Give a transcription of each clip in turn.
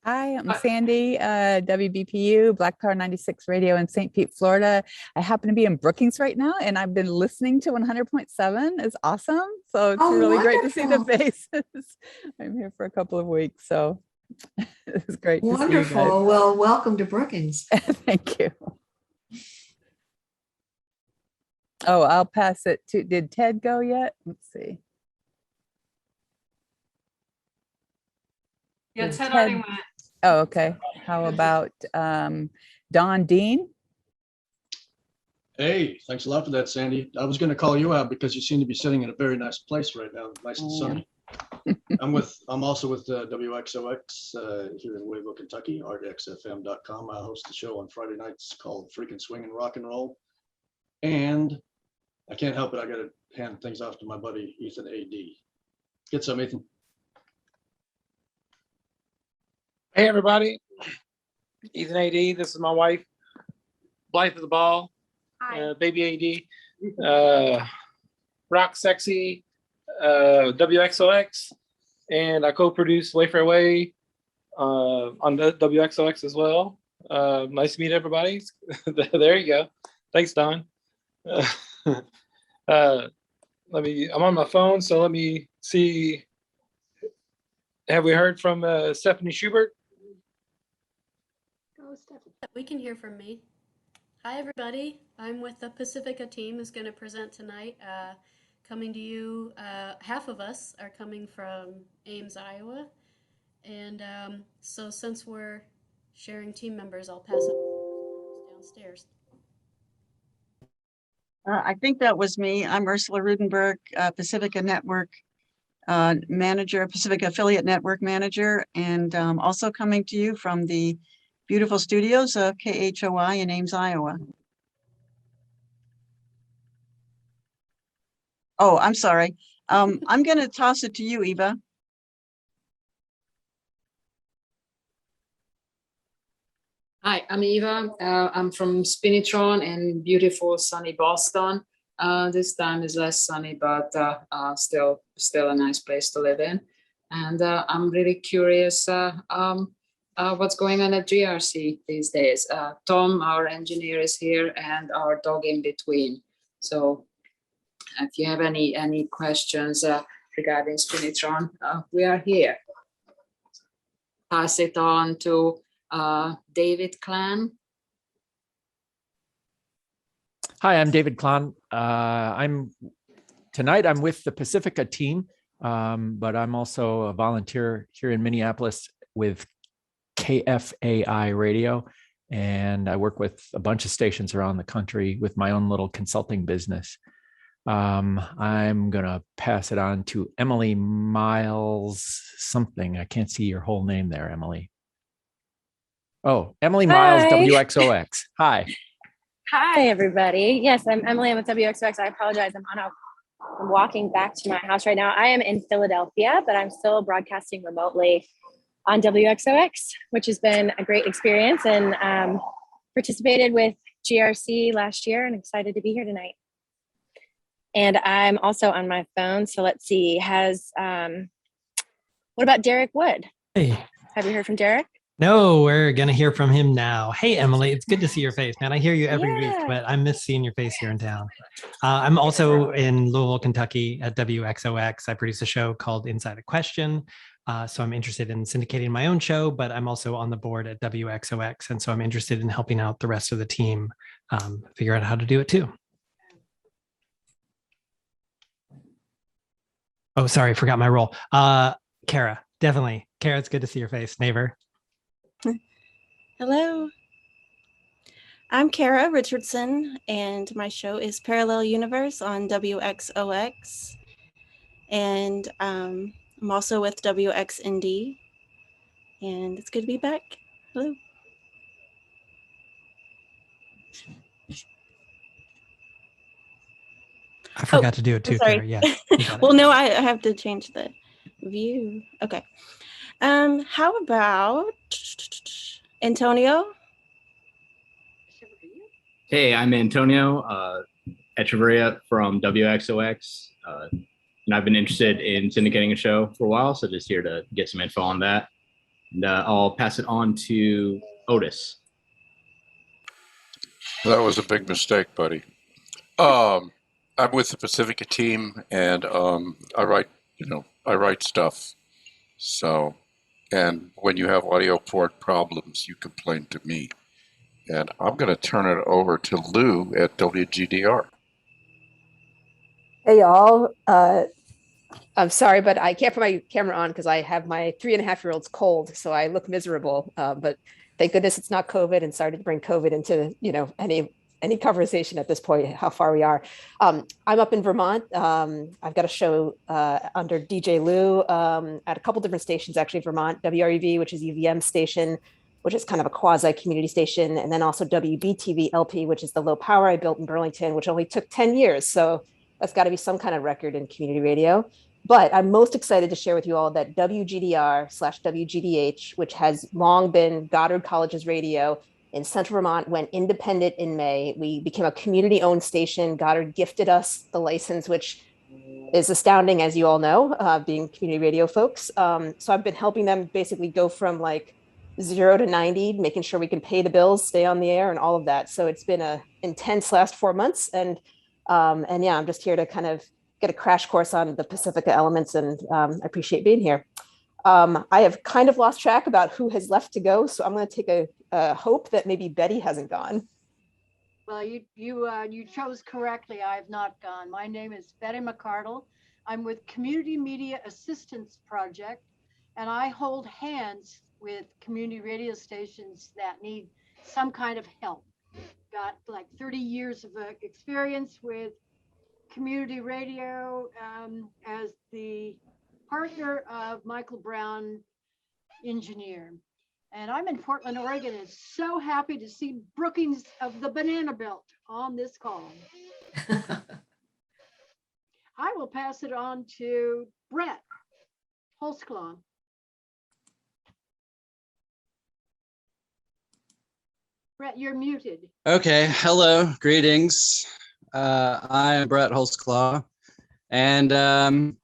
Hi, I'm Hi. Sandy, WBPU, Black Power 96 Radio in St. Pete, Florida. I happen to be in Brookings right now, and I've been listening to 100.7. It's awesome. So it's Oh, really great to see the wonderful. faces. I'm here for a couple of weeks, so it's great to see you guys. Wonderful. Well, welcome to Brookings. Thank you. Oh, I'll pass it to, did Ted go yet? Let's see. Yeah, Did Ted already Ted- went. Oh, okay. How about Don Dean? Hey, thanks a lot for that, Sandy. I was going to call you out because you seem to be sitting in a very nice place right now, nice and sunny. I'm also with WXOX here in Louisville, Kentucky, rxfm.com. I host a show on Friday nights called Freaking Swing and Rock and Roll. And I can't help it, I got to hand things off to my buddy, Ethan A.D. Get some, Ethan. Hey everybody, Ethan AD. This is my wife, Blythe of the Ball, baby AD, Rock Sexy, WXOX, and I co-produce Wayfair Way on the WXOX as well. Nice to meet everybody. There you go. Thanks, Don. I'm on my phone, so let me see. Have we heard from Stephanie Schubert? We can hear from me. Hi, everybody. I'm with the Pacifica team who's going to present tonight. Coming to you, half of us are coming from Ames, Iowa. And so since we're sharing team members, I'll pass it downstairs. I think that was me. I'm Ursula Ruedenberg, Pacifica Network Manager, Pacifica Affiliate Network Manager, and also coming to you from the beautiful studios of KHOI in Ames, Iowa. Oh, I'm sorry. I'm going to toss it to you, Eva. Hi, I'm Eva. I'm from Spinitron in beautiful sunny Boston. This time is less sunny, but still a nice place to live in. And I'm really curious what's going on at GRC these days. Tom, our engineer, is here, and our dog in between. So if you have any questions regarding Spinitron, we are here. Pass it on to David Klann. Hi, I'm David Klann. Tonight I'm with the Pacifica team, but I'm also a volunteer here in Minneapolis with KFAI Radio, and I work with a bunch of stations around the country with my own little consulting business. I'm gonna pass it on to Emily Miles something. I can't see your whole name there, Emily. Oh, Emily Miles, Hi. WXOX. Hi. Hi, everybody. Yes, I'm Emily. I'm with WXOX. I apologize. I'm walking back to my house right now. I am in Philadelphia, but I'm still broadcasting remotely on WXOX, which has been a great experience, and participated with GRC last year and excited to be here tonight. And I'm also on my phone. So let's see, what about Derek Wood? Hey. Have you heard from Derek? No, we're going to hear from him now. Hey, Emily, it's good to see your face, man. I hear you every week, Yeah. but I miss seeing your face here in town. I'm also in Louisville, Kentucky at WXOX. I produce a show called Inside a Question. So I'm interested in syndicating my own show, but I'm also on the board at WXOX. And so I'm interested in helping out the rest of the team figure out how to do it too. Oh, sorry, forgot my role. Kara, definitely. Kara, it's good to see your face, neighbor. Hello. I'm Kara Richardson, and my show is Parallel Universe on WXOX. And I'm also with WXND, and it's good to be back. Hello. I forgot to do it too, sorry. Kara. Yeah. Well, no, I have to change the view. Okay. How about Antonio? Hey, I'm Antonio Echeverria from WXOX, and I've been interested in syndicating a show for a while, so just here to get some info on that. I'll pass it on to Otis. That was a big mistake, buddy. I'm with the Pacifica team, and I write stuff. So, and when you have AudioPort problems, you complain to me. And I'm going to turn it over to Lou at WGDR. Hey y'all, I'm sorry, but I can't put my camera on because I have my 3.5-year-old's cold, so I look miserable. But thank goodness it's not COVID, and sorry to bring COVID into any conversation at this point. How far we are. I'm up in Vermont. I've got a show under DJ Lou at a couple different stations actually in Vermont. WREV, which is UVM station, which is kind of a quasi community station, and then also WBTV LP, which is the low power I built in Burlington, which only took 10 years. So that's got to be some kind of record in community radio. But I'm most excited to share with you all that WGDR/WGDH, which has long been Goddard College's radio in Central Vermont, went independent in May. We became a community-owned station. Goddard gifted us the license, which is astounding, as you all know, being community radio folks. So I've been helping them basically go from like 0 to 90, making sure we can pay the bills, stay on the air, and all of that. So it's been a intense last 4 months, and yeah, I'm just here to kind of get a crash course on the Pacifica elements, and I appreciate being here. I have kind of lost track about who has left to go, so I'm going to take a hope that maybe Betty hasn't gone. Well, you chose correctly. I have not gone. My name is Betty McCardle. I'm with Community Media Assistance Project, and I hold hands with community radio stations that need some kind of help. Got like 30 years of experience with community radio as the partner of Michael Brown, engineer. And I'm in Portland, Oregon, and so happy to see Brookings of the Banana Belt on this call. I will pass it on to Brett Holzclaw. Brett, you're muted. Okay, hello, greetings. I'm Brett Holzclaw, and I'm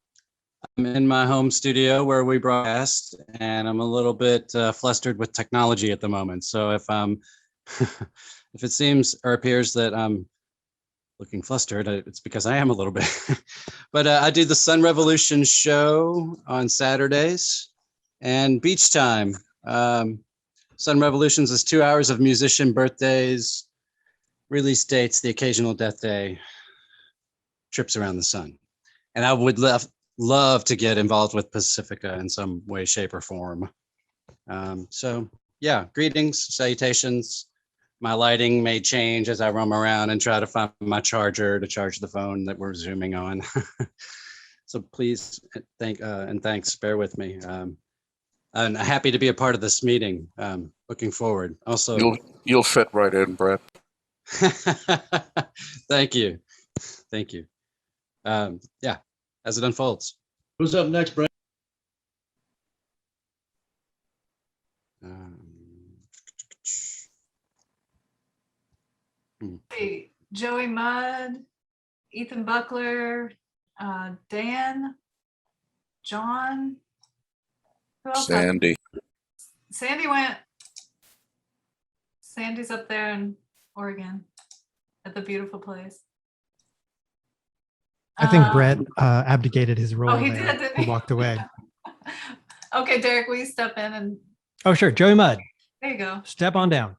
in my home studio where we broadcast, and I'm a little bit flustered with technology at the moment. So if if it seems or appears that I'm looking flustered, it's because I am a little bit. But I do the Sun Revolution show on Saturdays and Beach Time. Sun Revolutions is 2 hours of musician birthdays, release dates, the occasional death day, trips around the sun. And I would love to get involved with Pacifica in some way, shape, or form. So yeah, greetings, salutations. My lighting may change as I roam around and try to find my charger to charge the phone that we're zooming on. So please, thanks, bear with me. I'm happy to be a part of this meeting. Looking forward. Also, you'll fit right in, Brett. Thank you. Thank you. Yeah, as it unfolds. Who's up next, Brett? Hey, Joey Mudd, Ethan Buckler, Dan, John. Who else? Sandy. Sandy went. Sandy's up there in Oregon at the beautiful place. I think Brett abdicated his role. Oh, he there. did, didn't He he? walked away. Okay, Derek, will you step in and Oh, sure. Joey Mudd, there you go. step on down.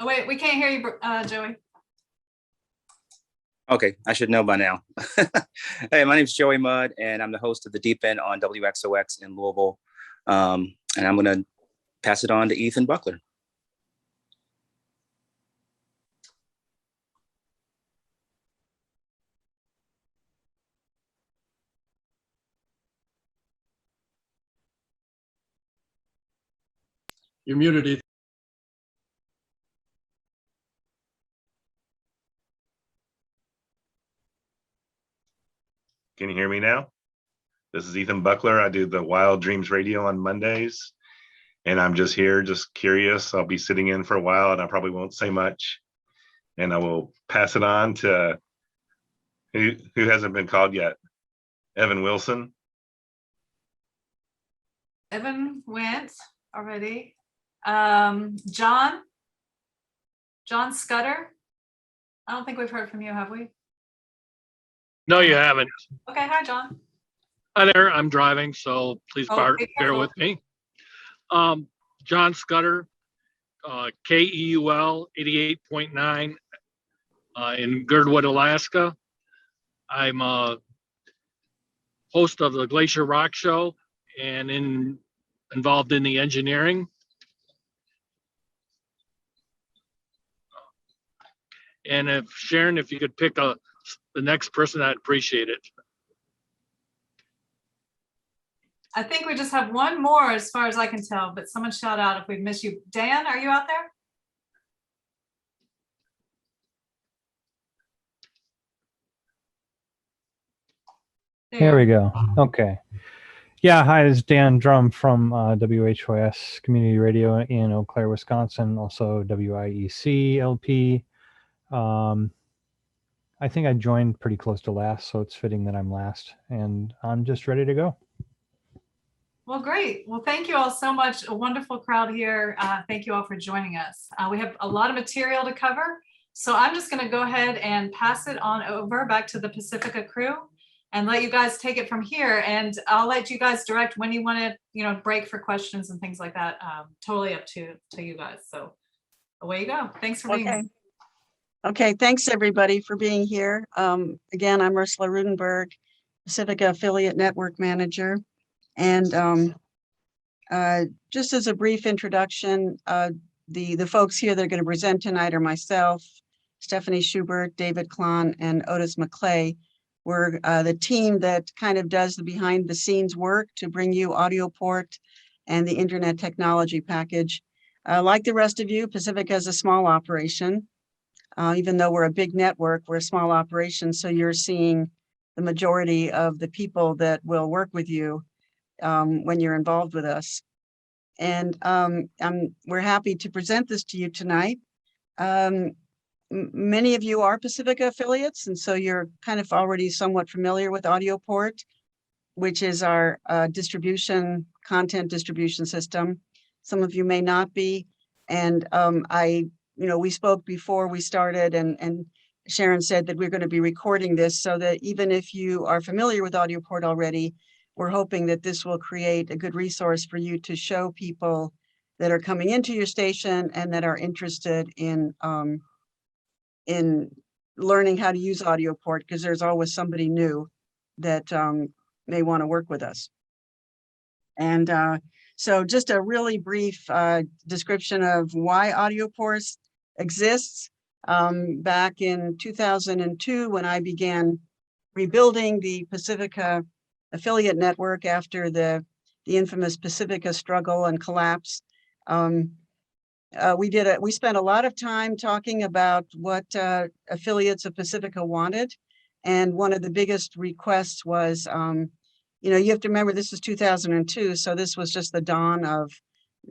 Oh wait, we can't hear you, Joey. Okay, I should know by now. Hey, my name is Joey Mudd, and I'm the host of The Deep End on WXOX in Louisville. And I'm going to pass it on to Ethan Buckler. You're muted, Ethan. Can you hear me now? This is Ethan Buckler. I do the Wild Dreams Radio on Mondays, and I'm just here, just curious. I'll be sitting in for a while, and I probably won't say much. And I will pass it on to Who hasn't been called yet? Evan Wilson. Evan went already. John Scudder. I don't think we've heard from you, have we? No, you haven't. Okay, hi, John. Hi there. I'm driving, so please Be bear careful. with me. John Scudder, KEUL 88.9 in Girdwood, Alaska. I'm a host of the Glacier Rock Show and involved in the engineering. And if Sharon, if you could pick the next person, I'd appreciate it. I think we just have one more as far as I can tell, but someone shout out if we've missed you. Dan, are you out there? There we go. Okay. Yeah, hi, this is Dan Drum from WHOS Community Radio in Eau Claire, Wisconsin, also WIEC LP. I think I joined pretty close to last, so it's fitting that I'm last, and I'm just ready to go. Well, great. Well, thank you all so much. A wonderful crowd here. Thank you all for joining us. We have a lot of material to cover, so I'm just going to go ahead and pass it on over back to the Pacifica crew and let you guys take it from here. And I'll let you guys direct when you want to, break for questions and things like that. Totally up to you guys. So away you go. Thanks for being here. Okay, thanks everybody for being here. Again, I'm Ursula Ruedenberg, Pacifica Affiliate Network Manager. And just as a brief introduction, the folks here that are going to present tonight are myself, Stephanie Schubert, David Klann, and Otis Maclay. We're the team that kind of does the behind the scenes work to bring you AudioPort and the Internet Technology Package. Like the rest of you, Pacifica is a small operation. Even though we're a big network, we're a small operation. So you're seeing the majority of the people that will work with you when you're involved with us. And we're happy to present this to you tonight. Many of you are Pacifica affiliates, and so you're kind of already somewhat familiar with AudioPort, which is our content distribution system. Some of you may not be. And we spoke before we started, and Sharon said that we're going to be recording this so that even if you are familiar with AudioPort already, we're hoping that this will create a good resource for you to show people that are coming into your station and that are interested in learning how to use AudioPort, because there's always somebody new that may want to work with us. And so just a really brief description of why AudioPort exists. Back in 2002, when I began rebuilding the Pacifica affiliate network after the infamous Pacifica struggle and collapse, we spent a lot of time talking about what affiliates of Pacifica wanted. And one of the biggest requests was, you have to remember this is 2002. So this was just the dawn of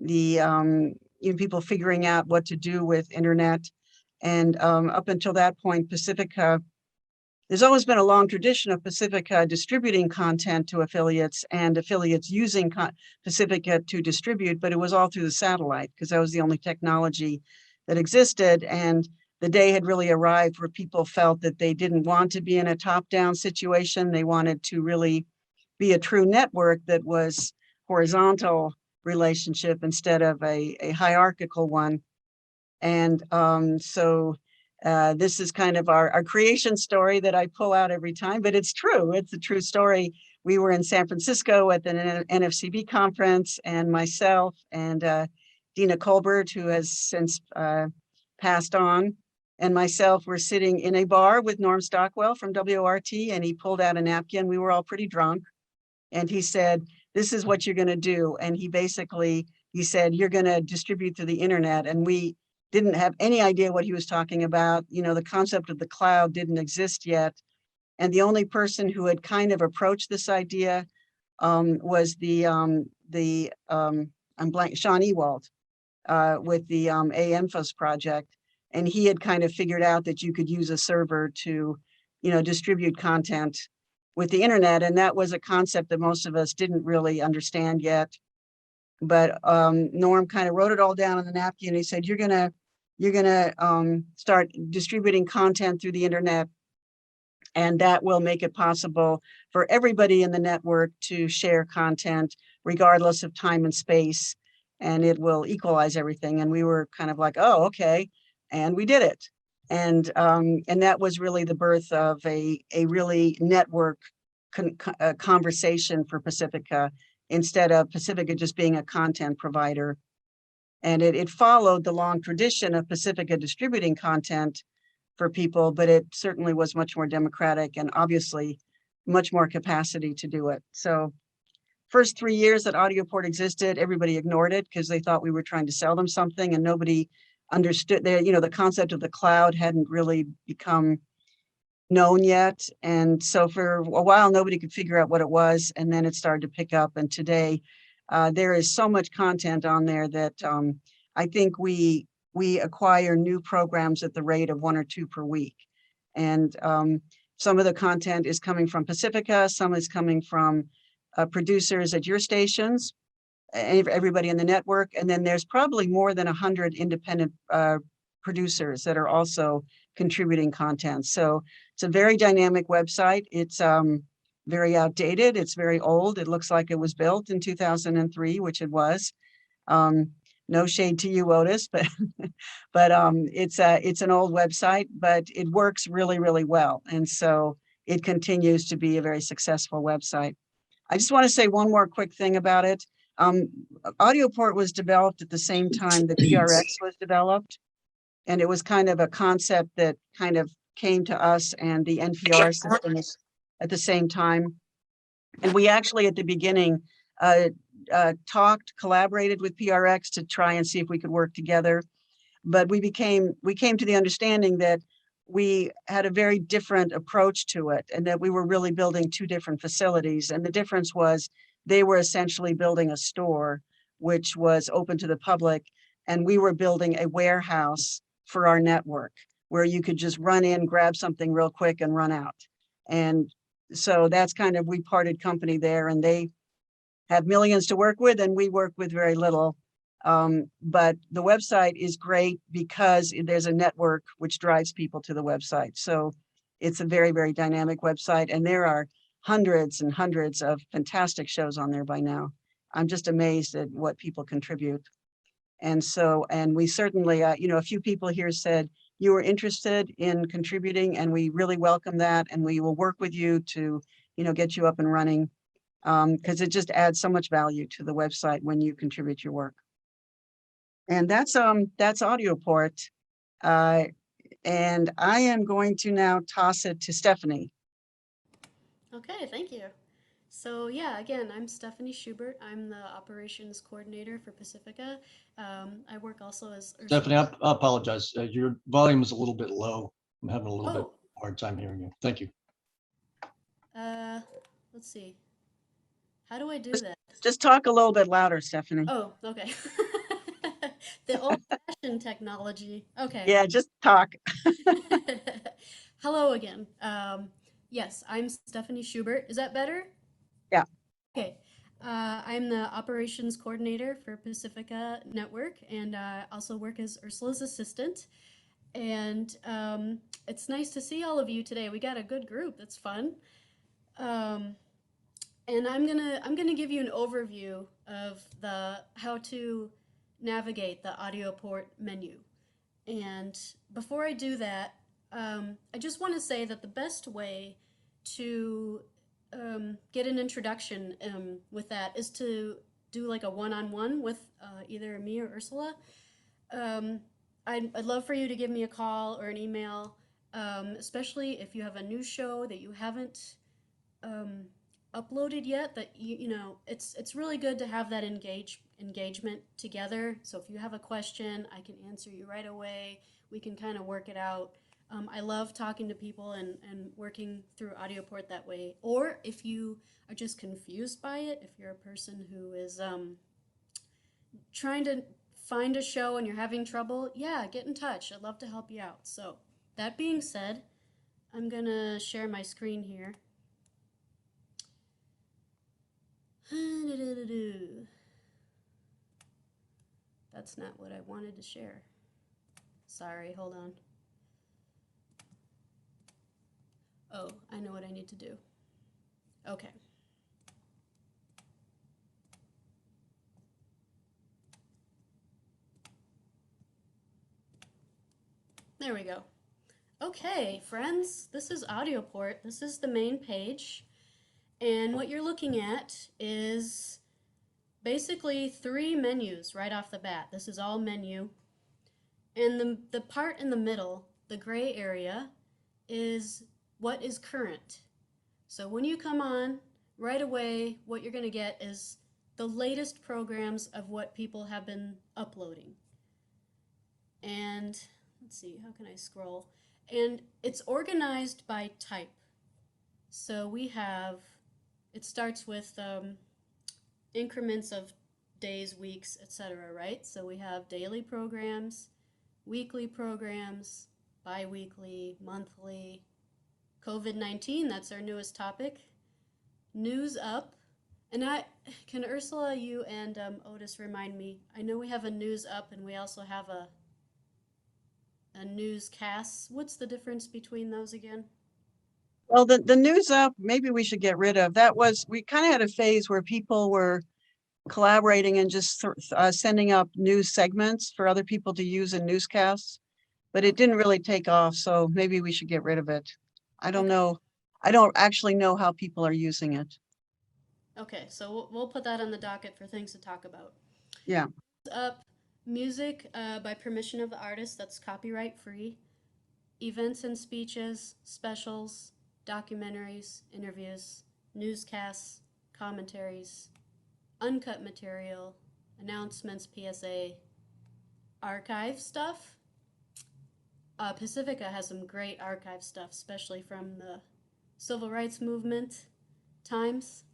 the people figuring out what to do with internet. And up until that point, Pacifica, there's always been a long tradition of Pacifica distributing content to affiliates and affiliates using Pacifica to distribute, but it was all through the satellite because that was the only technology that existed. And the day had really arrived where people felt that they didn't want to be in a top-down situation. They wanted to really be a true network that was horizontal relationship instead of a hierarchical one. And so this is kind of our creation story that I pull out every time, but it's true. It's a true story. We were in San Francisco at the NFCB conference, and myself and Dina Colbert, who has since passed on, and myself were sitting in a bar with Norm Stockwell from WORT, and he pulled out a napkin. We were all pretty drunk. And he said, "This is what you're going to do." And he said, "You're going to distribute through the internet." And we didn't have any idea what he was talking about. The concept of the cloud didn't exist yet. And the only person who had kind of approached this idea was Sean Ewald with the AMFOS project. And he had kind of figured out that you could use a server to distribute content with the internet. And that was a concept that most of us didn't really understand yet. But Norm kind of wrote it all down on the napkin. He said, you're gonna start distributing content through the internet, and that will make it possible for everybody in the network to share content regardless of time and space, and it will equalize everything. And we were kind of like, oh, okay, and we did it. And that was really the birth of a really network conversation for Pacifica, instead of Pacifica just being a content provider. And it followed the long tradition of Pacifica distributing content for people, but it certainly was much more democratic and obviously much more capacity to do it. So first 3 years that AudioPort existed, everybody ignored it because they thought we were trying to sell them something, and nobody understood the concept of the cloud hadn't really become known yet. And so for a while, nobody could figure out what it was. And then it started to pick up. And today there is so much content on there that I think we acquire new programs at the rate of 1 or 2 per week. And some of the content is coming from Pacifica, some is coming from producers at your stations, everybody in the network. And then there's probably more than 100 independent producers that are also contributing content. So it's a very dynamic website. It's very outdated. It's very old. It looks like it was built in 2003, which it was. No shade to you, Otis, but it's an old website, but it works really, really well. And so it continues to be a very successful website. I just want to say one more quick thing about it. AudioPort was developed at the same time that PRX was developed. And it was kind of a concept that kind of came to us and the NPR system at the same time. And we actually, at the beginning, collaborated with PRX to try and see if we could work together. But we came to the understanding that we had a very different approach to it, and that we were really building 2 different facilities. And the difference was they were essentially building a store, which was open to the public, and we were building a warehouse for our network where you could just run in, grab something real quick and run out. And so that's kind of, we parted company there, and they have millions to work with and we work with very little. But the website is great because there's a network which drives people to the website. So it's a very, very dynamic website, and there are hundreds and hundreds of fantastic shows on there by now. I'm just amazed at what people contribute. And so, and we certainly, a few people here said you were interested in contributing, and we really welcome that. And we will work with you to, get you up and running, because it just adds so much value to the website when you contribute your work. And that's AudioPort. And I am going to now toss it to Stephanie. Okay, thank you. So yeah, again, I'm Stephanie Schubert. I'm the operations coordinator for Pacifica. I work also as Ursula. Stephanie, I apologize. Your volume is a little bit low. I'm having a little bit hard time hearing you. Thank you. Let's see. How do I do that? Just talk a little bit louder, Stephanie. Oh, okay. The old-fashioned technology. Okay. Yeah, just talk. Hello again. Yes, I'm Stephanie Schubert. Is that better? Yeah. Okay. I'm the operations coordinator for Pacifica Network, and also work as Ursula's assistant. And it's nice to see all of you today. We got a good group. It's fun. And I'm gonna give you an overview of how to navigate the AudioPort menu. And before I do that, I just want to say that the best way to get an introduction with that is to do like a one-on-one with either me or Ursula. I'd love for you to give me a call or an email, especially if you have a new show that you haven't uploaded yet, that it's really good to have that engagement together. So if you have a question, I can answer you right away. We can kind of work it out. I love talking to people and working through AudioPort that way. Or if you are just confused by it, if you're a person who is trying to find a show and you're having trouble, yeah, get in touch. I'd love to help you out. So that being said, I'm gonna share my screen here. That's not what I wanted to share. Sorry, hold on. Oh, I know what I need to do. Okay. There we go. Okay, friends, this is AudioPort. This is the main page. And what you're looking at is basically 3 menus right off the bat. This is all menu. And the part in the middle, the gray area, is what is current. So when you come on, right away, what you're going to get is the latest programs of what people have been uploading. And let's see, how can I scroll? And it's organized by type. So we have, it starts with increments of days, weeks, etc., right? So we have daily programs, weekly programs, bi-weekly, monthly, COVID-19, that's our newest topic, news up, and can Ursula, you and Otis remind me, I know we have a news up and we also have a newscast. What's the difference between those again? Well, the news up, maybe we should get rid of. That was, we kind of had a phase where people were collaborating and just sending up news segments for other people to use in newscasts, but it didn't really take off. So maybe we should get rid of it. I don't know. I don't actually know how people are using it. Okay, so we'll put that on the docket for things to talk about. Yeah. Up, music by permission of the artist, that's copyright free. Events and speeches, specials, documentaries, interviews, newscasts, commentaries, uncut material, announcements, PSA, archive stuff. Pacifica has some great archive stuff, especially from the Civil Rights Movement times,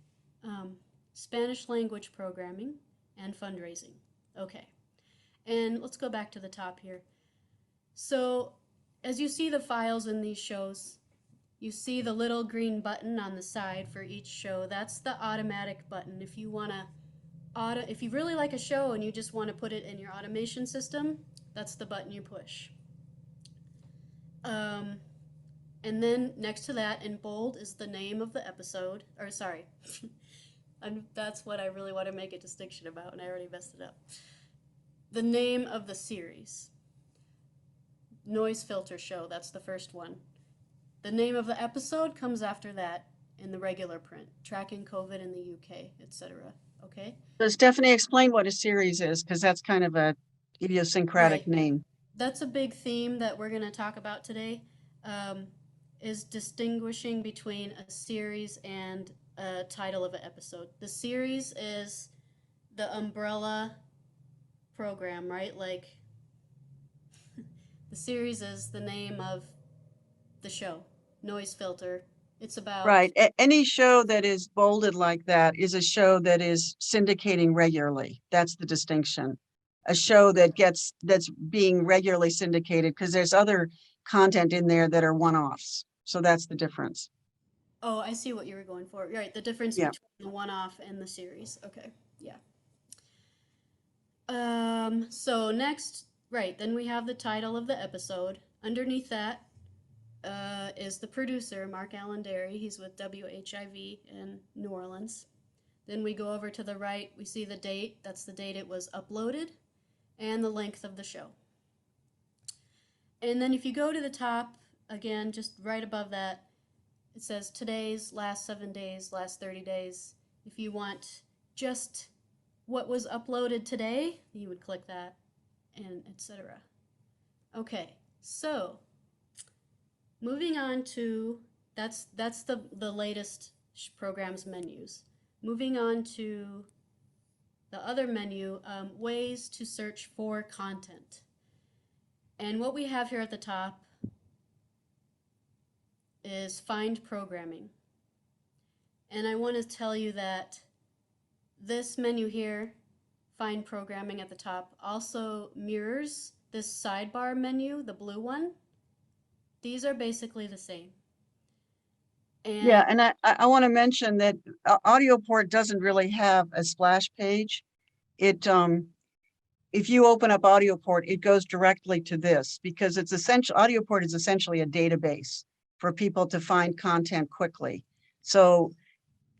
Spanish language programming, and fundraising. Okay, and let's go back to the top here. So as you see the files in these shows, you see the little green button on the side for each show. That's the automatic button. If you want to, if you really like a show and you just want to put it in your automation system, that's the button you push. And then next to that in bold is the name of the episode, or sorry, that's what I really want to make a distinction about, and I already messed it up. The name of the series. Noise filter show, that's the first one. The name of the episode comes after that in the regular print, tracking COVID in the UK, etc. Okay? So Stephanie, explain what a series is, because that's kind of a idiosyncratic Right. name. That's a big theme that we're going to talk about today, is distinguishing between a series and a title of an episode. The series is the umbrella program, right? Like, the series is the name of the show, Noise Filter. It's about... Right. Any show that is bolded like that is a show that is syndicating regularly. That's the distinction. A show that's being regularly syndicated, because there's other content in there that are one-offs. So that's the difference. Oh, I see what you were going for. Right, the difference Yeah. between the one-off and the series. Okay, yeah. So next, right, then we have the title of the episode. Underneath that is the producer, Mark Allen Derry. He's with WHIV in New Orleans. Then we go over to the right, we see the date. That's the date it was uploaded, and the length of the show. And then if you go to the top, again, just right above that, it says today's, last 7 days, last 30 days. If you want just what was uploaded today, you would click that, and etc. Okay, so moving on to, that's the latest program's menus. Moving on to the other menu, ways to search for content. And what we have here at the top is find programming. And I want to tell you that this menu here, find programming at the top, also mirrors this sidebar menu, the blue one. These are basically the same. Yeah, and I want to mention that AudioPort doesn't really have a splash page. It if you open up AudioPort, it goes directly to this because it's essential. AudioPort is essentially a database for people to find content quickly. So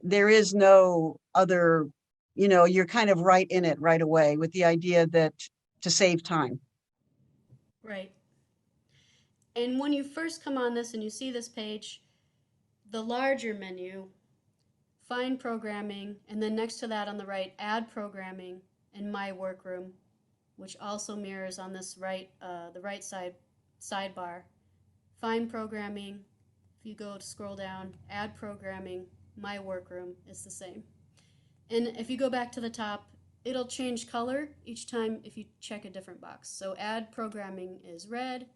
there is no other, you're kind of right in it right away with the idea that to save time. Right. And when you first come on this and you see this page, the larger menu, find programming, and then next to that on the right, add programming and my workroom, which also mirrors on this the right side sidebar. Find programming. If you go to scroll down, add programming, my workroom is the same. And if you go back to the top, it'll change color each time if you check a different box. So add programming is red,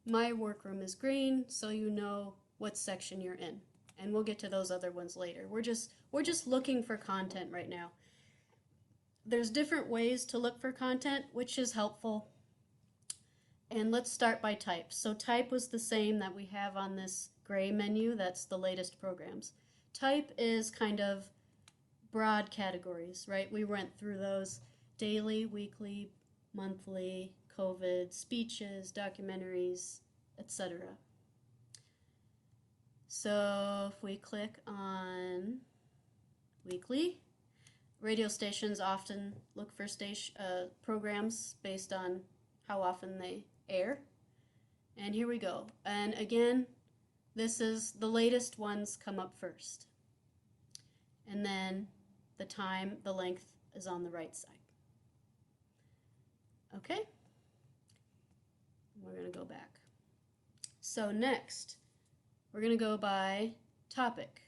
my workroom is green, so you know what section you're in. And we'll get to those other ones later. We're just looking for content right now. There's different ways to look for content, which is helpful. And let's start by type. So type was the same that we have on this gray menu. That's the latest programs. Type is kind of broad categories, right? We went through those: daily, weekly, monthly, COVID, speeches, documentaries, etc. So if we click on weekly, radio stations often look for programs based on how often they air. And here we go. And again, this is the latest ones come up first. And then the time, the length is on the right side. Okay? We're going to go back. So next, we're going to go by topic,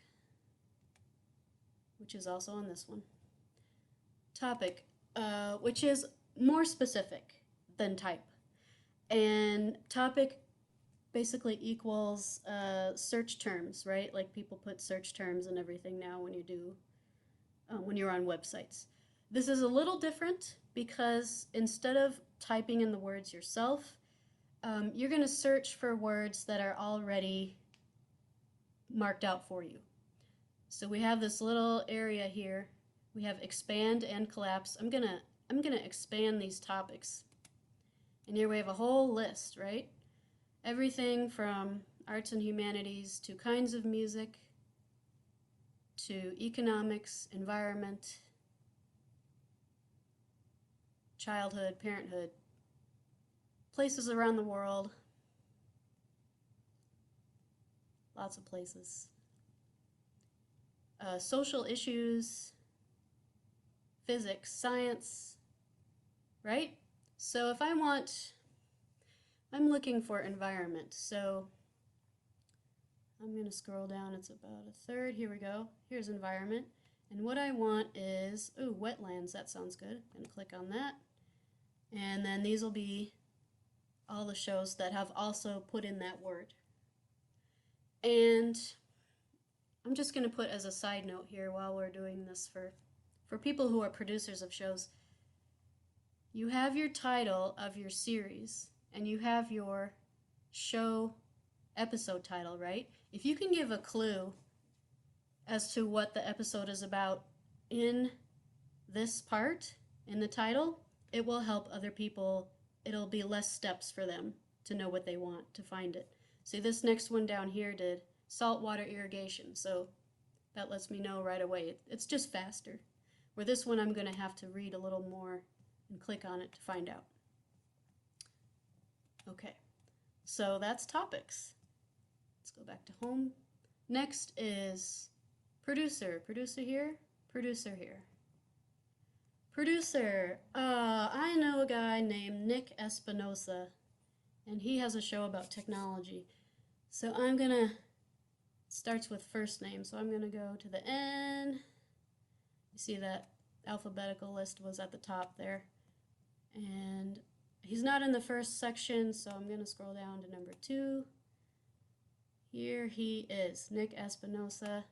which is also on this one. Topic, which is more specific than type. And topic basically equals search terms, right? Like people put search terms and everything now when you're on websites. This is a little different because instead of typing in the words yourself, you're going to search for words that are already marked out for you. So we have this little area here. We have expand and collapse. I'm gonna expand these topics. And here we have a whole list, right? Everything from arts and humanities to kinds of music to economics, environment, childhood, parenthood, places around the world, lots of places, social issues, physics, science, right? So if I'm looking for environment, so I'm going to scroll down, it's about a third, here we go, here's environment, and what I want is, wetlands, that sounds good, I'm going to click on that, and then these will be all the shows that have also put in that word. And I'm just going to put as a side note here while we're doing this for people who are producers of shows, you have your title of your series and you have your show episode title, right? If you can give a clue as to what the episode is about in this part, in the title, it will help other people. It'll be less steps for them to know what they want, to find it. See, this next one down here did saltwater irrigation, so that lets me know right away. It's just faster. Where this one I'm going to have to read a little more and click on it to find out. Okay, so that's topics. Let's go back to home. Next is producer. Producer here, producer here. Producer, I know a guy named Nick Espinosa, and he has a show about technology. So I'm gonna, starts with first name, so I'm gonna go to the N. You see that alphabetical list was at the top there. And he's not in the first section, so I'm gonna scroll down to number 2. Here he is, Nick Espinosa,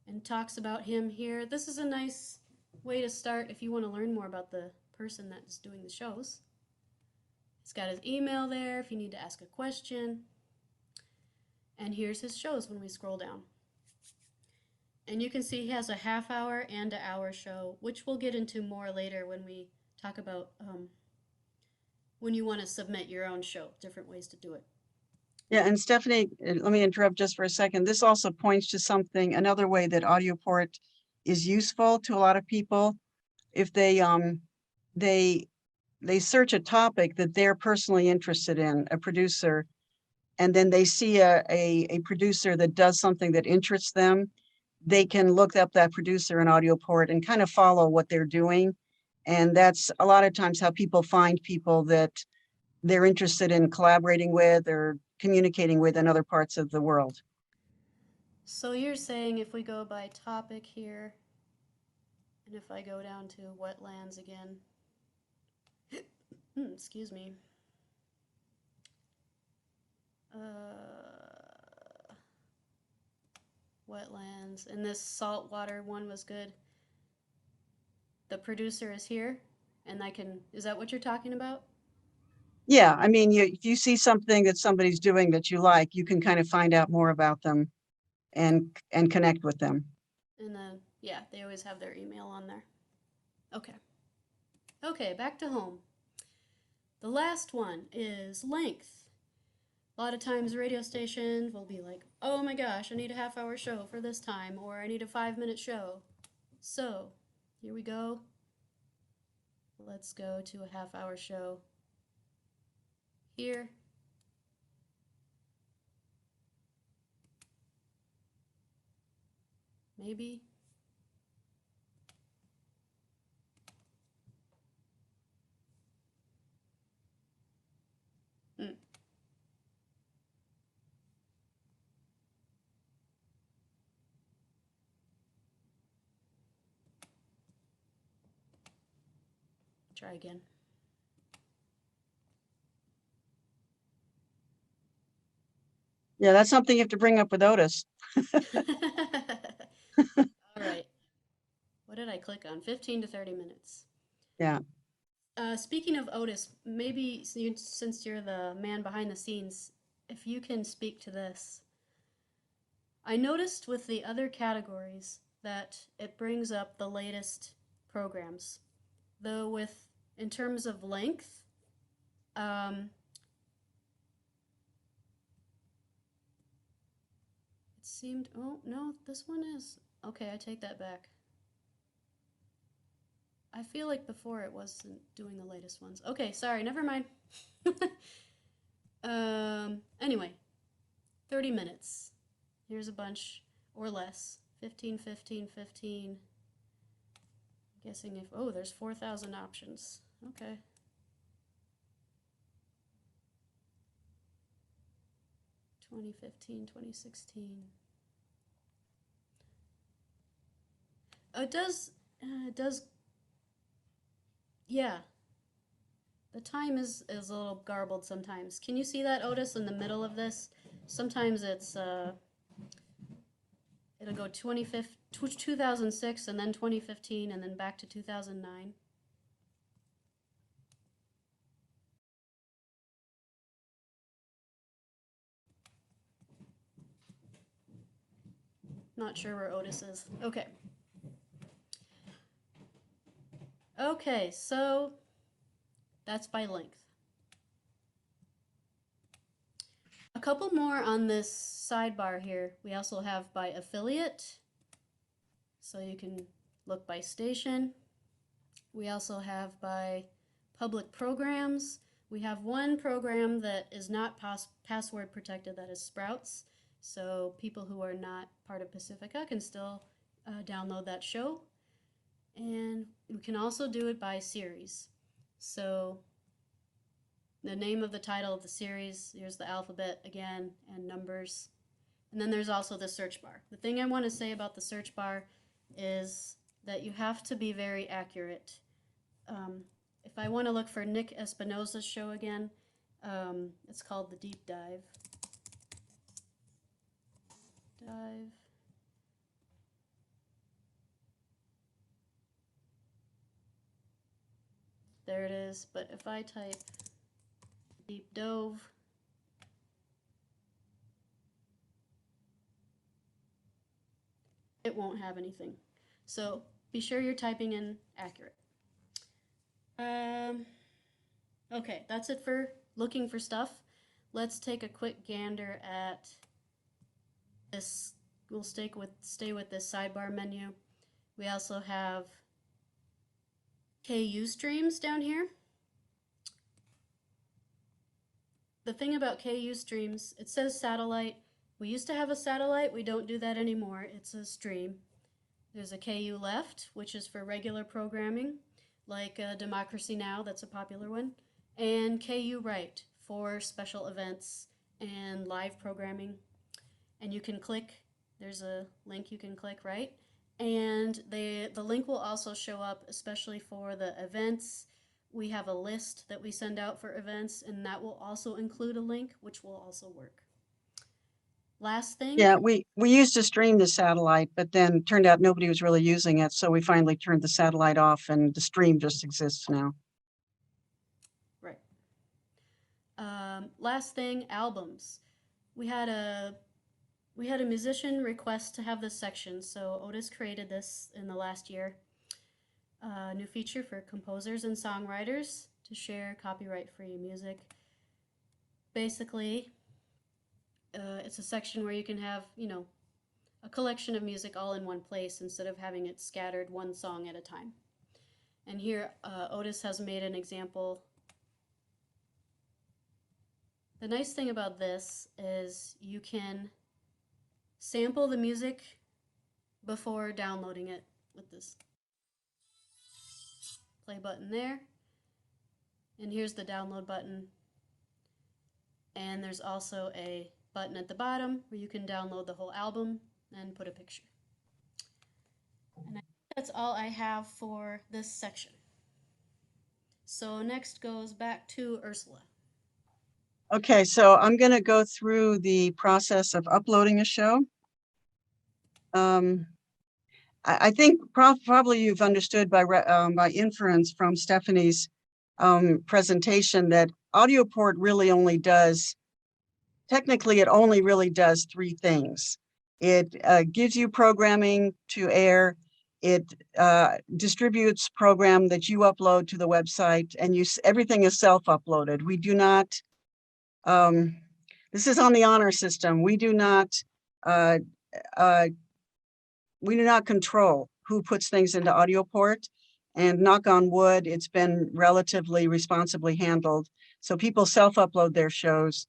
and talks about him here. This is a nice way to start if you want to learn more about the person that's doing the shows. He's got his email there if you need to ask a question. And here's his shows when we scroll down. And you can see he has a half-hour and an hour show, which we'll get into more later when we talk about when you want to submit your own show, different ways to do it. Yeah, and Stephanie, let me interrupt just for a second. This also points to something, another way that AudioPort is useful to a lot of people. If they search a topic that they're personally interested in, a producer, and then they see a producer that does something that interests them, they can look up that producer in AudioPort and kind of follow what they're doing. And that's a lot of times how people find people that they're interested in collaborating with or communicating with in other parts of the world. So you're saying if we go by topic here, and if I go down to wetlands again, excuse me. Wetlands, and this saltwater one was good. The producer is here, and I can, is that what you're talking about? Yeah, I mean, if you see something that somebody's doing that you like, you can kind of find out more about them and connect with them. And then, yeah, they always have their email on there. Okay. Okay, back to home. The last one is length. A lot of times radio stations will be like, oh my gosh, I need a half-hour show for this time, or I need a 5-minute show. So, here we go. Let's go to a half-hour show here. Maybe. Try again. Yeah, that's something you have to bring up with Otis. All right. What did I click on? 15 to 30 minutes. Yeah. Speaking of Otis, maybe since you're the man behind the scenes, if you can speak to this. I noticed with the other categories that it brings up the latest programs, though in terms of length, it seemed, oh no, this one is, okay, I take that back. I feel like before it wasn't doing the latest ones. Okay, sorry, never mind. Anyway, 30 minutes. Here's a bunch or less. 15, 15, 15. I'm guessing if, oh, there's 4,000 options. Okay. (2015, 2016). It does, yeah. The time is a little garbled sometimes. Can you see that, Otis, in the middle of this? Sometimes it's, it'll go 2006 and then 2015 and then back to 2009. Not sure where Otis is. Okay. Okay, so that's by length. A couple more on this sidebar here. We also have by affiliate, so you can look by station. We also have by public programs. We have one program that is not password protected, that is Sprouts. So people who are not part of Pacifica can still download that show. And we can also do it by series. So the name of the title of the series, here's the alphabet again, and numbers. And then there's also the search bar. The thing I want to say about the search bar is that you have to be very accurate. If I want to look for Nick Espinosa's show again, it's called The Deep Dive. There it is, but if I type Deep Dove, it won't have anything. So be sure you're typing in accurate. Okay, that's it for looking for stuff. Let's take a quick gander at this. We'll stay with this sidebar menu. We also have KU streams down here. The thing about KU streams, it says satellite. We used to have a satellite. We don't do that anymore. It's a stream. There's a KU left, which is for regular programming, like Democracy Now!, that's a popular one, and KU right for special events and live programming. And you can click, there's a link you can click, right? And the link will also show up, especially for the events. We have a list that we send out for events, and that will also include a link, which will also work. Last thing. Yeah, we used to stream the satellite, but then turned out nobody was really using it. So we finally turned the satellite off and the stream just exists now. Right. Last thing, albums. We had a musician request to have this section, so Otis created this in the last year. A new feature for composers and songwriters to share copyright-free music. Basically, it's a section where you can have, a collection of music all in one place instead of having it scattered one song at a time. And here, Otis has made an example. The nice thing about this is you can sample the music before downloading it with this play button there. And here's the download button. And there's also a button at the bottom where you can download the whole album and put a picture. And I think that's all I have for this section. So next goes back to Ursula. Okay, so I'm going to go through the process of uploading a show. I think probably you've understood by inference from Stephanie's presentation that AudioPort really only does, technically it only really does three things. It gives you programming to air, it distributes program that you upload to the website, and everything is self-uploaded. We do not, this is on the honor system, we do not control who puts things into AudioPort, and knock on wood, it's been relatively responsibly handled. So people self-upload their shows.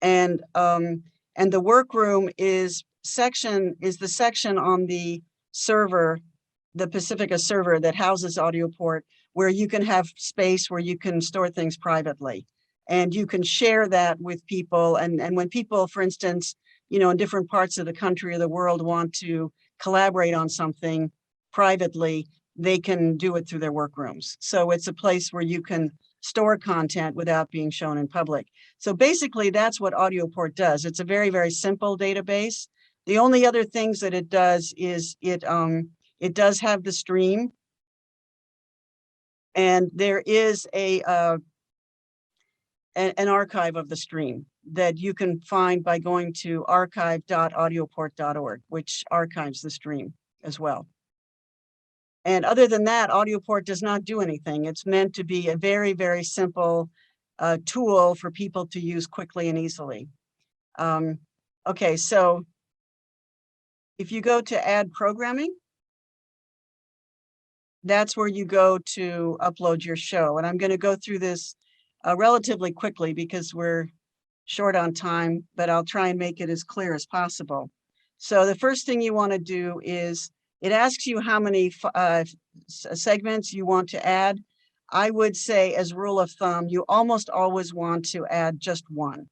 And the workroom is the section on the server, the Pacifica server that houses AudioPort, where you can have space where you can store things privately. And you can share that with people. And when people, for instance, in different parts of the country or the world want to collaborate on something privately, they can do it through their workrooms. So it's a place where you can store content without being shown in public. So basically that's what AudioPort does. It's a very, very simple database. The only other things that it does is it does have the stream, and there is an archive of the stream that you can find by going to archive.audioport.org, which archives the stream as well. And other than that, AudioPort does not do anything. It's meant to be a very, very simple tool for people to use quickly and easily. Okay, so if you go to add programming, that's where you go to upload your show. And I'm going to go through this relatively quickly because we're short on time, but I'll try and make it as clear as possible. So the first thing you want to do is it asks you how many segments you want to add. I would say, as rule of thumb, you almost always want to add just one.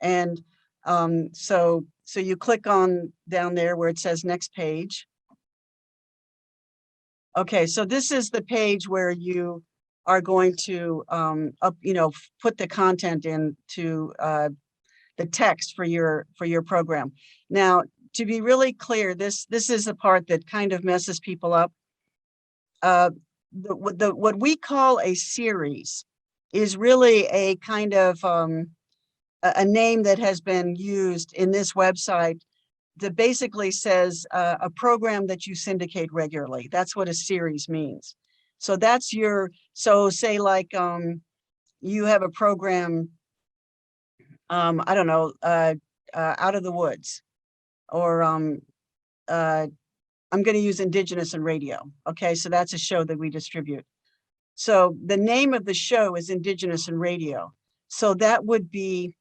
And so you click on down there where it says next page. Okay, so this is the page where you are going to put the content into the text for your program. Now, to be really clear, this is the part that kind of messes people up. What we call a series is really a kind of a name that has been used in this website that basically says a program that you syndicate regularly. That's what a series means. So that's your, so say like you have a program, I don't know, Out of the Woods, or I'm going to use Indigenous in Radio. Okay, so that's a show that we distribute. So the name of the show is Indigenous in Radio. So that would be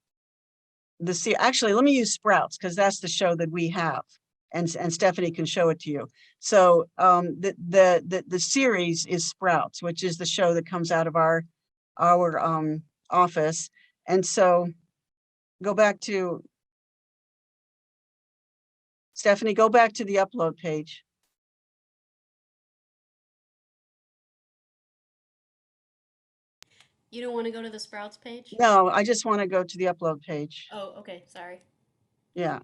actually, let me use Sprouts because that's the show that we have, and Stephanie can show it to you. So the series is Sprouts, which is the show that comes out of our office. And so go back to Stephanie, go back to the upload page. You don't want to go to the Sprouts page? No, I just want to go to the upload page. Oh, okay, sorry. Yeah.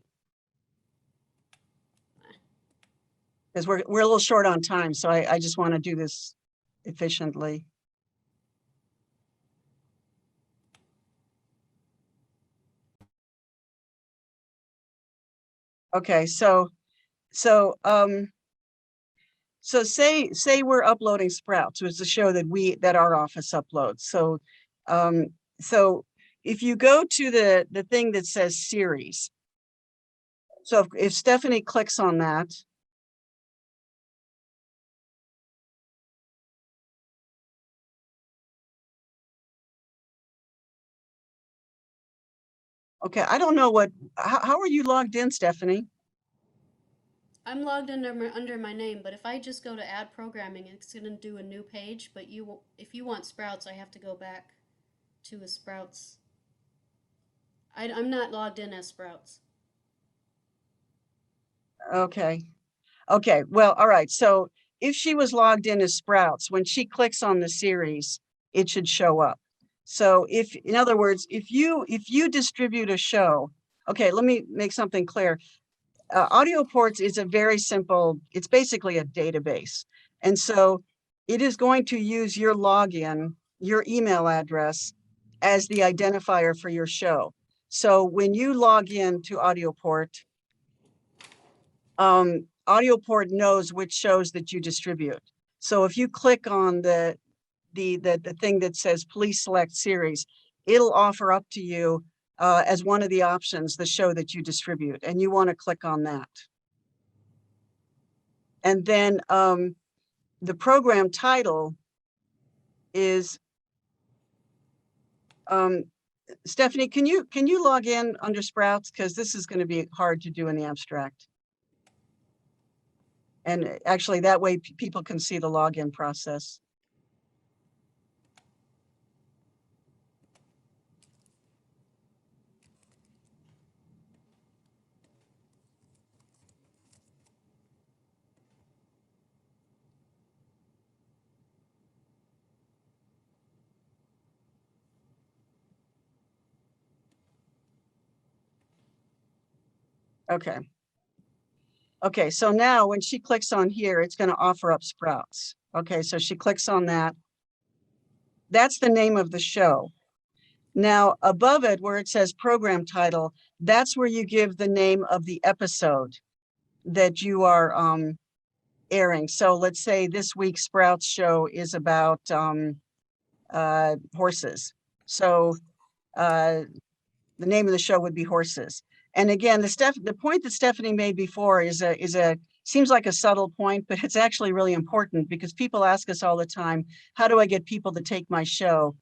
Because we're a little short on time, so I just want to do this efficiently. Okay, so say we're uploading Sprouts, which is a show that our office uploads. So so if you go to the thing that says series, so if Stephanie clicks on that, okay, I don't know how are you logged in, Stephanie? I'm logged under my name, but if I just go to add programming, it's going to do a new page. But if you want Sprouts, I have to go back to a Sprouts. I'm not logged in as Sprouts. Okay. Okay. Well, all right. So if she was logged in as Sprouts, when she clicks on the series, it should show up. So in other words, if you distribute a show, okay, let me make something clear. AudioPorts is a very simple, it's basically a database. And so it is going to use your login, your email address as the identifier for your show. So when you log in to AudioPort, AudioPort knows which shows that you distribute. So if you click on the thing that says please select series, it'll offer up to you as one of the options the show that you distribute, and you want to click on that. And then the program title is Stephanie, can you log in under Sprouts, because this is going to be hard to do in the abstract. And actually that way people can see the login process. Okay. Okay, so now when she clicks on here, it's going to offer up Sprouts. Okay, so she clicks on that. That's the name of the show. Now, above it, where it says program title, that's where you give the name of the episode that you are airing. So let's say this week's Sprouts show is about horses. So the name of the show would be Horses. And again, the point that Stephanie made before seems like a subtle point, but it's actually really important because people ask us all the time, how do I get people to take my show?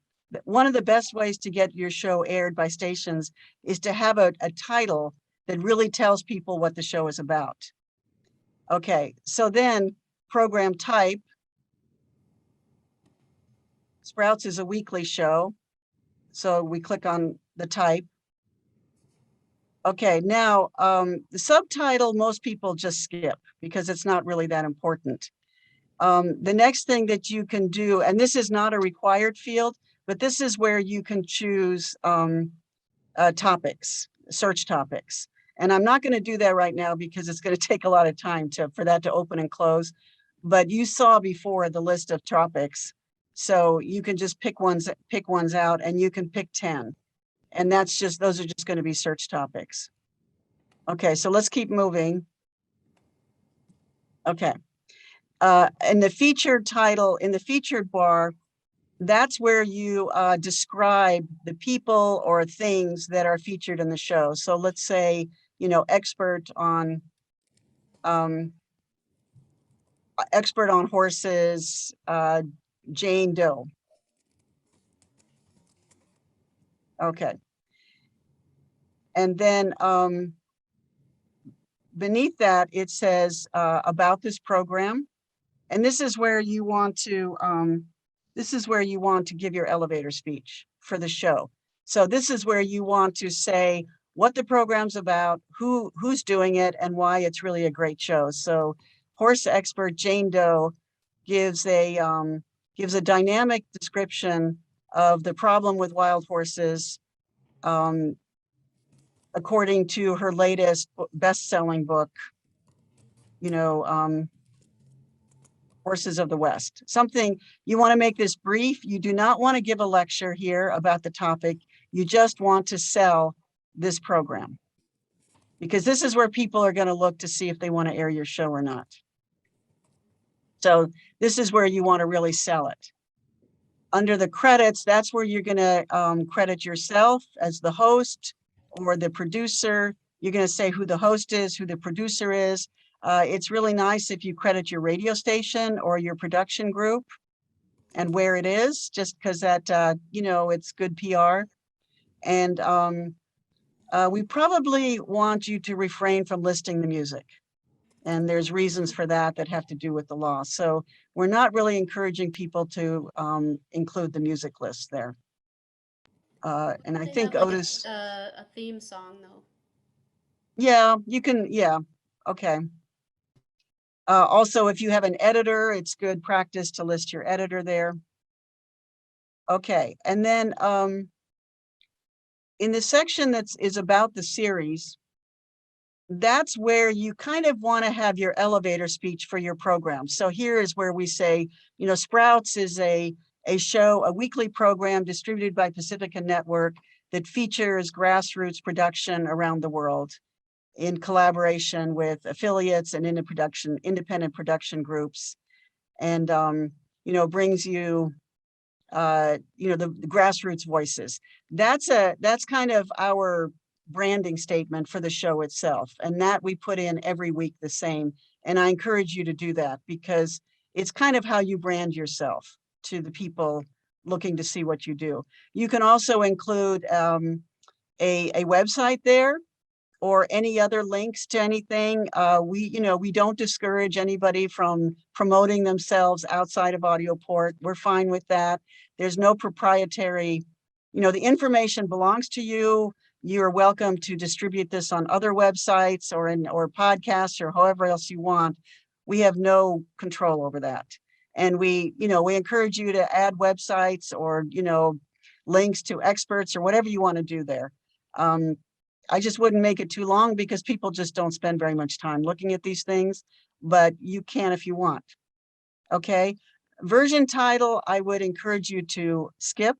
One of the best ways to get your show aired by stations is to have a title that really tells people what the show is about. Okay, so then program type. Sprouts is a weekly show. So we click on the type. Okay, now the subtitle, most people just skip because it's not really that important. The next thing that you can do, and this is not a required field, but this is where you can choose topics, search topics. And I'm not going to do that right now because it's going to take a lot of time for that to open and close. But you saw before the list of topics. So you can just pick ones out, and you can pick 10. And those are just going to be search topics. Okay, so let's keep moving. Okay. In the featured title, in the featured bar, that's where you describe the people or things that are featured in the show. So let's say, you know, expert on horses, Jane Doe. Okay. And then beneath that, it says about this program. And this is where you want to give your elevator speech for the show. So this is where you want to say what the program's about, who's doing it, and why it's really a great show. So horse expert Jane Doe gives a dynamic description of the problem with wild horses, according to her latest best-selling book, you know, Horses of the West. Something, you want to make this brief. You do not want to give a lecture here about the topic. You just want to sell this program, because this is where people are going to look to see if they want to air your show or not. So this is where you want to really sell it. Under the credits, that's where you're going to credit yourself as the host or the producer. You're going to say who the host is, who the producer is. It's really nice if you credit your radio station or your production group and where it is, just because that, you know, it's good PR. And we probably want you to refrain from listing the music. And there's reasons for that that have to do with the law. So we're not really encouraging people to include the music list there. And I think have, like, Otis. a theme song though. Yeah, you can. Yeah. Okay. Also, if you have an editor, it's good practice to list your editor there. Okay. And then in the section that is about the series, that's where you kind of want to have your elevator speech for your program. So here is where we say, you know, Sprouts is a show, a weekly program distributed by Pacifica Network that features grassroots production around the world in collaboration with affiliates and independent production groups, and you know, brings you you know, the grassroots voices. That's kind of our branding statement for the show itself, and that we put in every week the same. And I encourage you to do that, because it's kind of how you brand yourself to the people looking to see what you do. You can also include a website there, or any other links to anything. We don't discourage anybody from promoting themselves outside of AudioPort. We're fine with that. There's no proprietary, the information belongs to you. You're welcome to distribute this on other websites or podcasts or however else you want. We have no control over that. And we encourage you to add websites or, links to experts or whatever you want to do there. I just wouldn't make it too long, because people just don't spend very much time looking at these things, but you can if you want. Okay. Version title, I would encourage you to skip.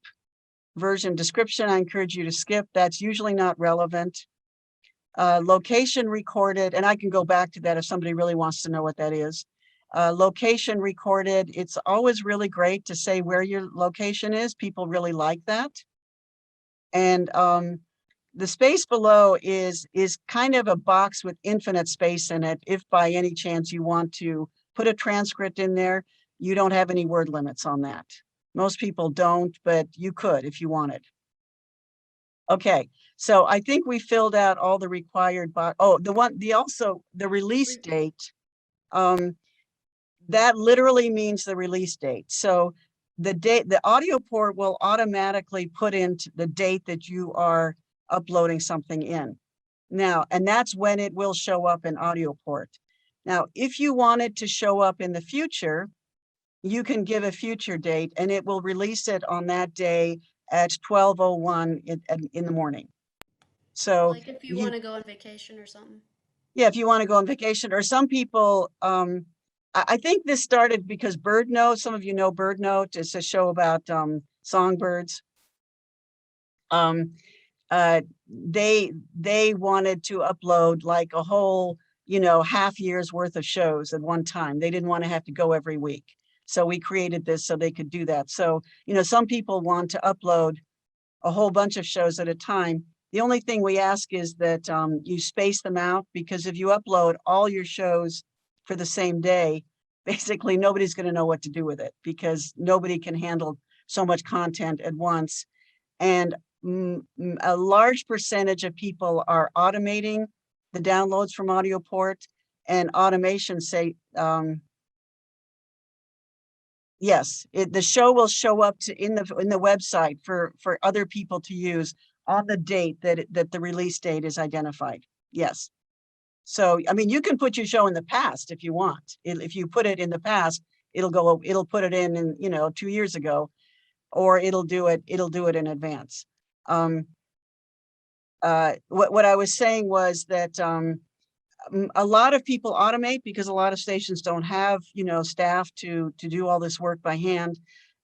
Version description, I encourage you to skip. That's usually not relevant. Location recorded, and I can go back to that if somebody really wants to know what that is. Location recorded, it's always really great to say where your location is. People really like that. And the space below is kind of a box with infinite space in it. If by any chance you want to put a transcript in there, you don't have any word limits on that. Most people don't, but you could if you wanted. Okay, so I think we filled out all the required, the release date. That literally means the release date. So the AudioPort will automatically put in the date that you are uploading something in now, and that's when it will show up in AudioPort. Now, if you want it to show up in the future, you can give a future date and it will release it on that day at 12:01 in the morning. So like if you want to go on vacation or something. Yeah, if you want to go on vacation, or some people, I think this started because Bird Note, some of you know Bird Note, it's a show about songbirds. they wanted to upload like a whole, half year's worth of shows at one time. They didn't want to have to go every week. So we created this so they could do that. So, some people want to upload a whole bunch of shows at a time. The only thing we ask is that you space them out, because if you upload all your shows for the same day, basically nobody's going to know what to do with it, because nobody can handle so much content at once. And a large percentage of people are automating the downloads from AudioPort, and automation say, yes, the show will show up in the website for other people to use on the date that the release date is identified. Yes. So, I mean, you can put your show in the past if you want. If you put it in the past, it'll put it in 2 years ago, or it'll do it in advance. What I was saying was that a lot of people automate because a lot of stations don't have, staff to do all this work by hand.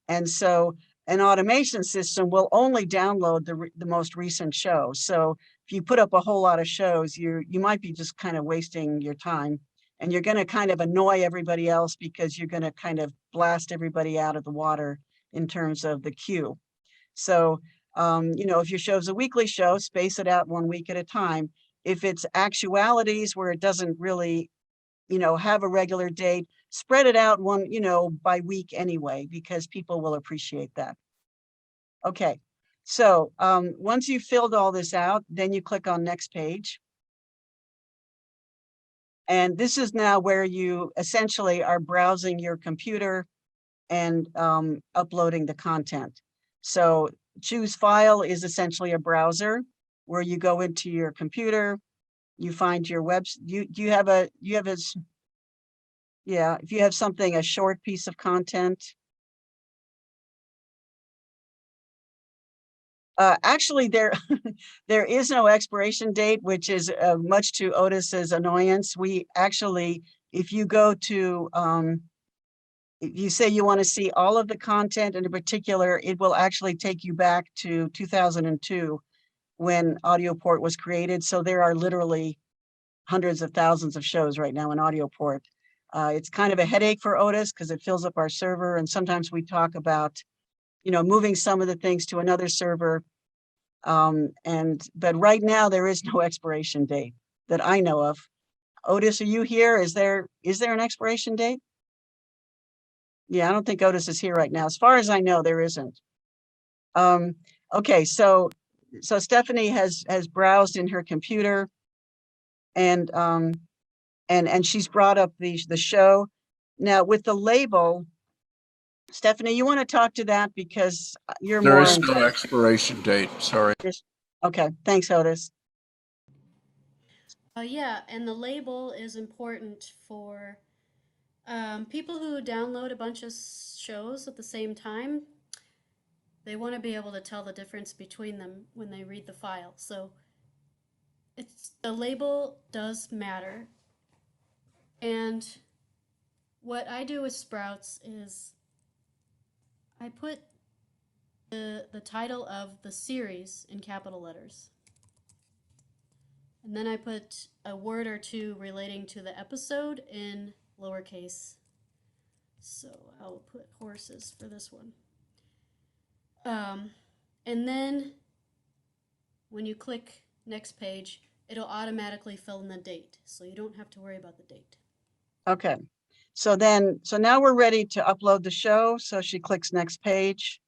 And so an automation system will only download the most recent show. So if you put up a whole lot of shows, you might be just kind of wasting your time, and you're going to kind of annoy everybody else, because you're going to kind of blast everybody out of the water in terms of the queue. So, if your show's a weekly show, space it out 1 week at a time. If it's actualities where it doesn't really, have a regular date, spread it out by week anyway, because people will appreciate that. Okay, so once you've filled all this out, then you click on next page. And this is now where you essentially are browsing your computer and uploading the content. So choose file is essentially a browser where you go into your computer, you find your web. If you have something, a short piece of content. Actually, there is no expiration date, which is much to Otis's annoyance. We actually, if you go to, if you say you want to see all of the content, and in particular, it will actually take you back to 2002 when AudioPort was created. So there are literally hundreds of thousands of shows right now in AudioPort. It's kind of a headache for Otis because it fills up our server, and sometimes we talk about, moving some of the things to another server. But right now there is no expiration date that I know of. Otis, are you here? Is there an expiration date? Yeah, I don't think Otis is here right now. As far as I know, there isn't. Okay, so Stephanie has browsed in her computer, and she's brought up the show. Now with the label, Stephanie, you want to talk to that because you're There more. is no expiration date. Sorry. Okay, thanks, Otis. Yeah, and the label is important for people who download a bunch of shows at the same time. They want to be able to tell the difference between them when they read the file. So the label does matter. And what I do with Sprouts is I put the title of the series in capital letters. And then I put a word or two relating to the episode in lowercase. So I'll put horses for this one. And then when you click next page, it'll automatically fill in the date. So you don't have to worry about the date. Okay. So now we're ready to upload the show. So she clicks next page.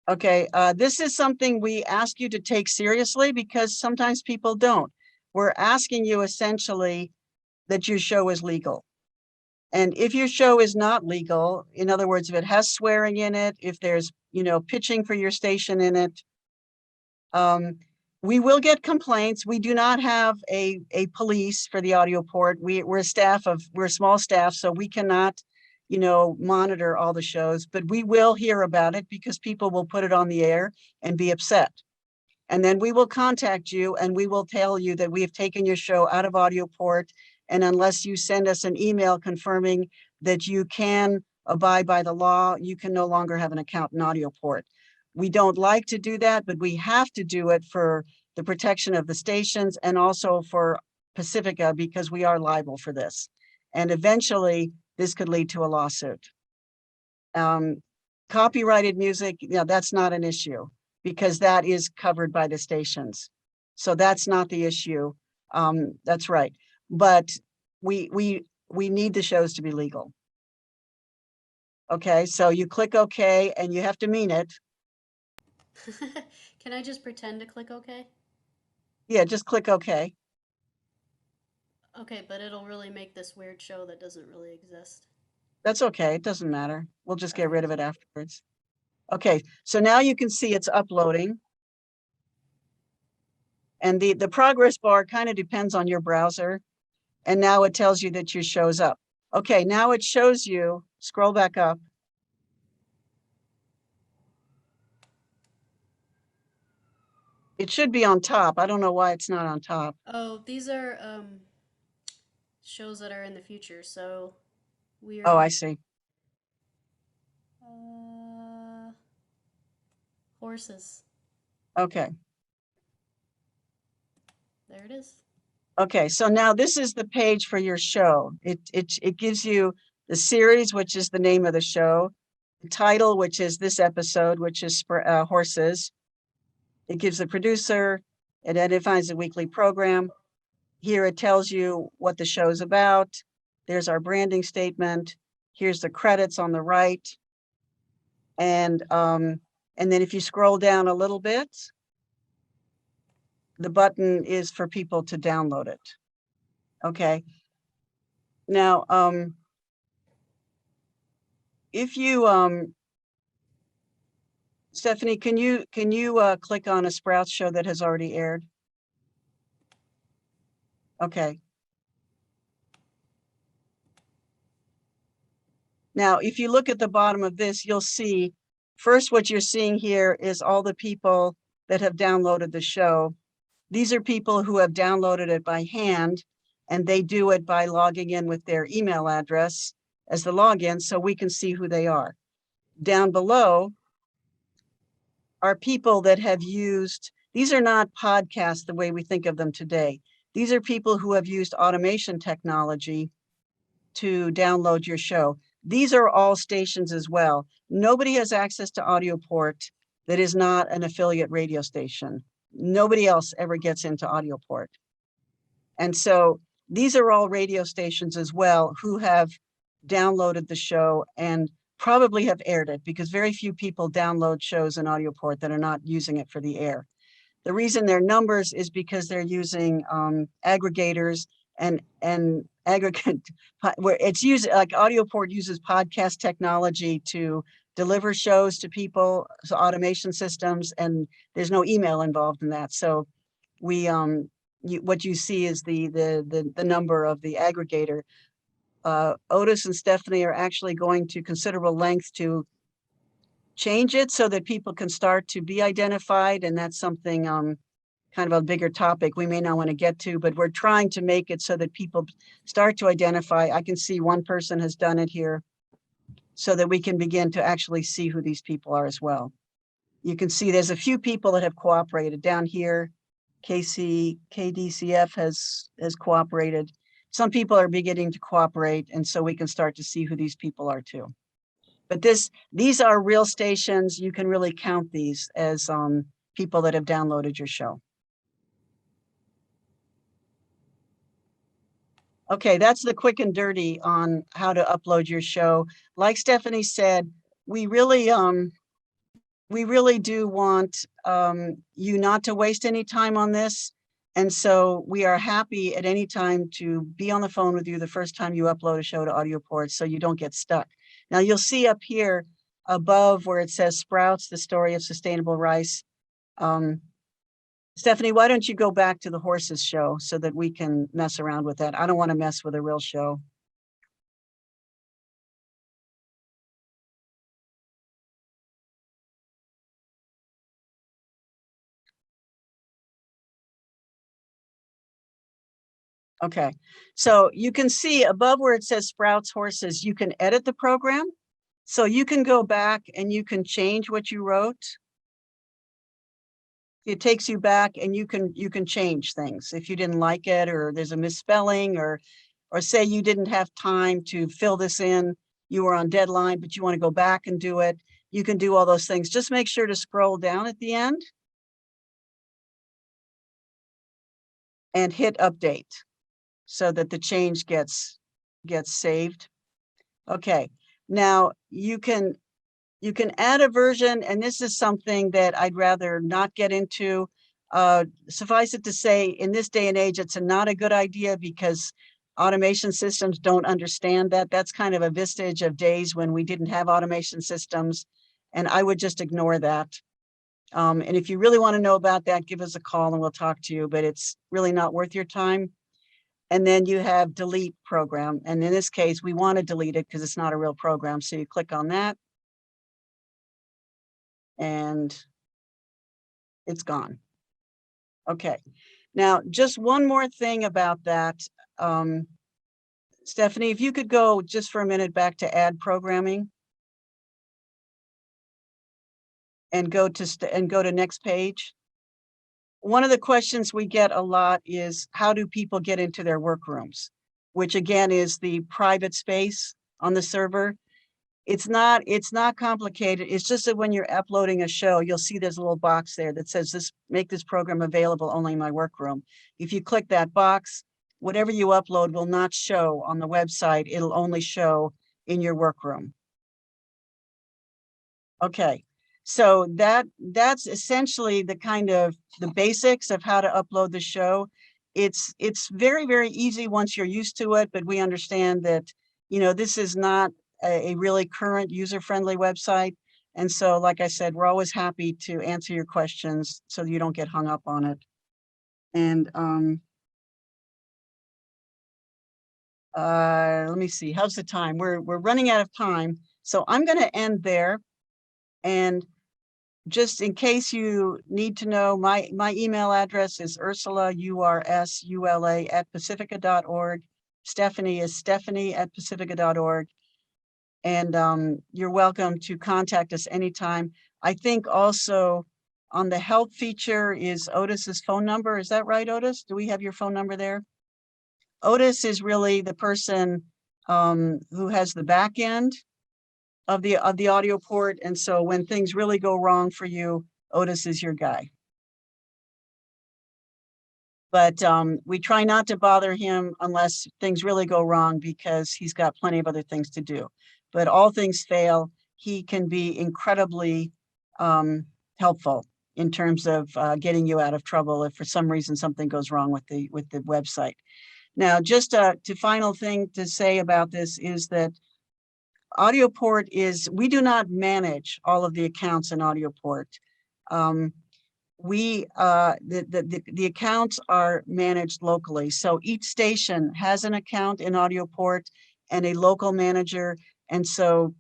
Okay, this is something we ask you to take seriously because sometimes people don't. We're asking you essentially that your show is legal. And if your show is not legal, in other words, if it has swearing in it, if there's, pitching for your station in it, we will get complaints. We do not have a police for the AudioPort. We're a small staff, so we cannot, monitor all the shows, but we will hear about it because people will put it on the air and be upset. And then we will contact you and we will tell you that we have taken your show out of AudioPort. And unless you send us an email confirming that you can abide by the law, you can no longer have an account in AudioPort. We don't like to do that, but we have to do it for the protection of the stations and also for Pacifica, because we are liable for this. And eventually this could lead to a lawsuit. Copyrighted music, that's not an issue because that is covered by the stations. So that's not the issue. That's right. But we need the shows to be legal. Okay, so you click OK and you have to mean it. Can I just pretend to click OK? Yeah, just click OK. Okay, but it'll really make this weird show that doesn't really exist. That's okay. It doesn't matter. We'll just get rid of it afterwards. Okay, so now you can see it's uploading. And the progress bar kind of depends on your browser. And now it tells you that your show's up. Okay, now it shows you, scroll back up. It should be on top. I don't know why it's not on top. Oh, these are shows that are in the future, so we are. Oh, I see. Horses. Okay. There it is. Okay, so now this is the page for your show. It gives you the series, which is the name of the show, the title, which is this episode, which is Horses. It gives the producer, it identifies the weekly program. Here it tells you what the show's about. There's our branding statement. Here's the credits on the right. And then if you scroll down a little bit, the button is for people to download it. Okay. Now, if you, Stephanie, can you click on a Sprouts show that has already aired? Okay. Now, if you look at the bottom of this, you'll see first what you're seeing here is all the people that have downloaded the show. These are people who have downloaded it by hand, and they do it by logging in with their email address as the login, so we can see who they are. Down below are people that have used, these are not podcasts the way we think of them today. These are people who have used automation technology to download your show. These are all stations as well. Nobody has access to AudioPort that is not an affiliate radio station. Nobody else ever gets into AudioPort. And so these are all radio stations as well who have downloaded the show and probably have aired it, because very few people download shows in AudioPort that are not using it for the air. The reason they're numbers is because they're using aggregators and aggregate, where it's used, like AudioPort uses podcast technology to deliver shows to people, so automation systems, and there's no email involved in that. So we what you see is the number of the aggregator. Otis and Stephanie are actually going to considerable length to change it so that people can start to be identified, and that's something kind of a bigger topic we may not want to get to, but we're trying to make it so that people start to identify. I can see one person has done it here, so that we can begin to actually see who these people are as well. You can see there's a few people that have cooperated down here. KDCF has cooperated. Some people are beginning to cooperate, and so we can start to see who these people are too. But these are real stations. You can really count these as people that have downloaded your show. Okay, that's the quick and dirty on how to upload your show. Like Stephanie said, we really do want you not to waste any time on this. And so we are happy at any time to be on the phone with you the first time you upload a show to AudioPort, so you don't get stuck. Now you'll see up here above where it says Sprouts, the story of sustainable rice. Stephanie, why don't you go back to the horses show so that we can mess around with that? I don't want to mess with a real show. Okay, so you can see above where it says Sprouts Horses, you can edit the program. So you can go back and you can change what you wrote. It takes you back and you can change things if you didn't like it, or there's a misspelling, or say you didn't have time to fill this in, you were on deadline, but you want to go back and do it. You can do all those things. Just make sure to scroll down at the end and hit update so that the change gets saved. Okay, now you can add a version, and this is something that I'd rather not get into. Suffice it to say, in this day and age, it's not a good idea because automation systems don't understand that. That's kind of a vestige of days when we didn't have automation systems, and I would just ignore that. And if you really want to know about that, give us a call and we'll talk to you, but it's really not worth your time. And then you have delete program. And in this case, we want to delete it because it's not a real program. So you click on that and it's gone. Okay. Now, just one more thing about that. Stephanie, if you could go just for a minute back to add programming and go to next page. One of the questions we get a lot is, how do people get into their workrooms? Which again is the private space on the server. It's not complicated. It's just that when you're uploading a show, you'll see there's a little box there that says make this program available only in my workroom. If you click that box, whatever you upload will not show on the website. It'll only show in your workroom. Okay. So that's essentially the kind of the basics of how to upload the show. It's very, very easy once you're used to it, but we understand that, this is not a really current user-friendly website. And so, like I said, we're always happy to answer your questions so you don't get hung up on it. And let me see, how's the time? We're running out of time. So I'm going to end there. And just in case you need to know, my email address is Ursula, URSULA @pacifica.org. Stephanie is Stephanie@pacifica.org. And you're welcome to contact us anytime. I think also on the help feature is Otis's phone number. Is that right, Otis? Do we have your phone number there? Otis is really the person who has the back end of the AudioPort. And so when things really go wrong for you, Otis is your guy. But we try not to bother him unless things really go wrong because he's got plenty of other things to do. But all things fail, he can be incredibly helpful in terms of getting you out of trouble if for some reason something goes wrong with the website. Now, just to final thing to say about this is that AudioPort we do not manage all of the accounts in AudioPort. The accounts are managed locally. So each station has an account in AudioPort and a local manager. And so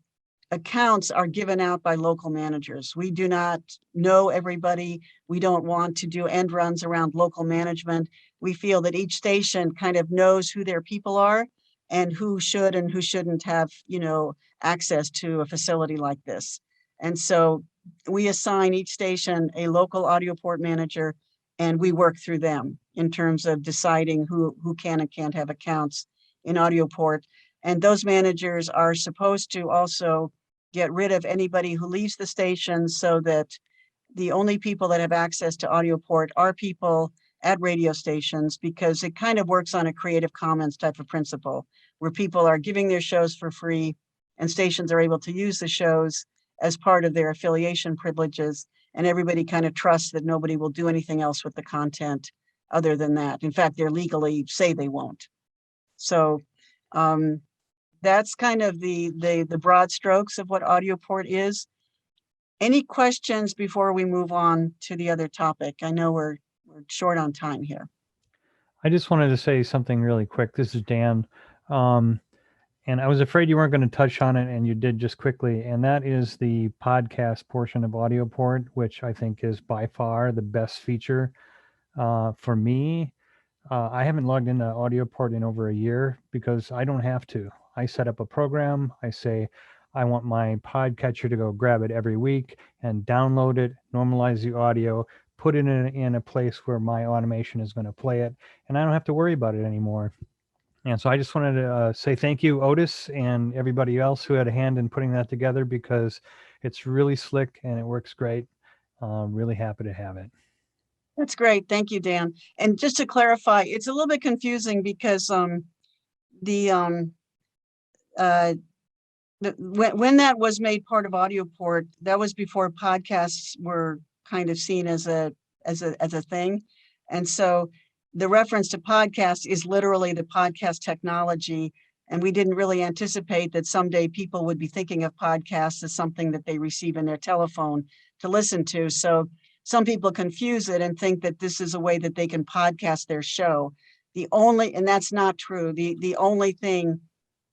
accounts are given out by local managers. We do not know everybody. We don't want to do end runs around local management. We feel that each station kind of knows who their people are and who should and who shouldn't have, access to a facility like this. And so we assign each station a local AudioPort manager, and we work through them in terms of deciding who can and can't have accounts in AudioPort. And those managers are supposed to also get rid of anybody who leaves the station so that the only people that have access to AudioPort are people at radio stations, because it kind of works on a Creative Commons type of principle where people are giving their shows for free and stations are able to use the shows as part of their affiliation privileges. And everybody kind of trusts that nobody will do anything else with the content other than that. In fact, they're legally say they won't. So that's kind of the broad strokes of what AudioPort is. Any questions before we move on to the other topic? I know we're short on time here. I just wanted to say something really quick. This is Dan. And I was afraid you weren't going to touch on it, and you did just quickly. And that is the podcast portion of AudioPort, which I think is by far the best feature for me. I haven't logged into AudioPort in over a year because I don't have to. I set up a program. I say, I want my podcatcher to go grab it every week and download it, normalize the audio, put it in a place where my automation is going to play it, and I don't have to worry about it anymore. And so I just wanted to say thank you, Otis, and everybody else who had a hand in putting that together, because it's really slick and it works great. Really happy to have it. That's great. Thank you, Dan. And just to clarify, it's a little bit confusing because when that was made part of AudioPort, that was before podcasts were kind of seen as a thing. And so the reference to podcast is literally the podcast technology. And we didn't really anticipate that someday people would be thinking of podcasts as something that they receive in their telephone to listen to. So some people confuse it and think that this is a way that they can podcast their show. And that's not true. The only thing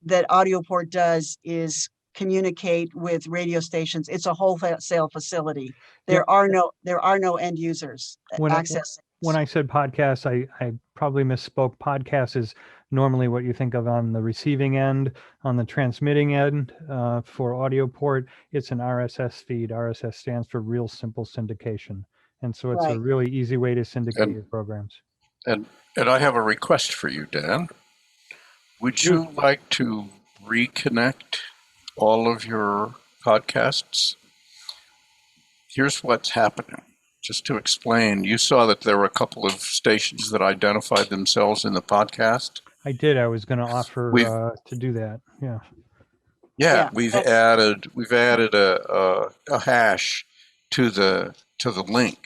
that AudioPort does is communicate with radio stations. It's a wholesale facility. There are no end users accessing. When I said podcast, I probably misspoke. Podcast is normally what you think of on the receiving end. On the transmitting end, for AudioPort, it's an RSS feed. RSS stands for Real Simple Syndication. And so it's a really easy way to syndicate your programs. And I have a request for you, Dan. Would you like to reconnect all of your podcasts? Here's what's happening. Just to explain, you saw that there were a couple of stations that identified themselves in the podcast. I did. I was going to offer to do that. Yeah. Yeah, we've added a hash to the link,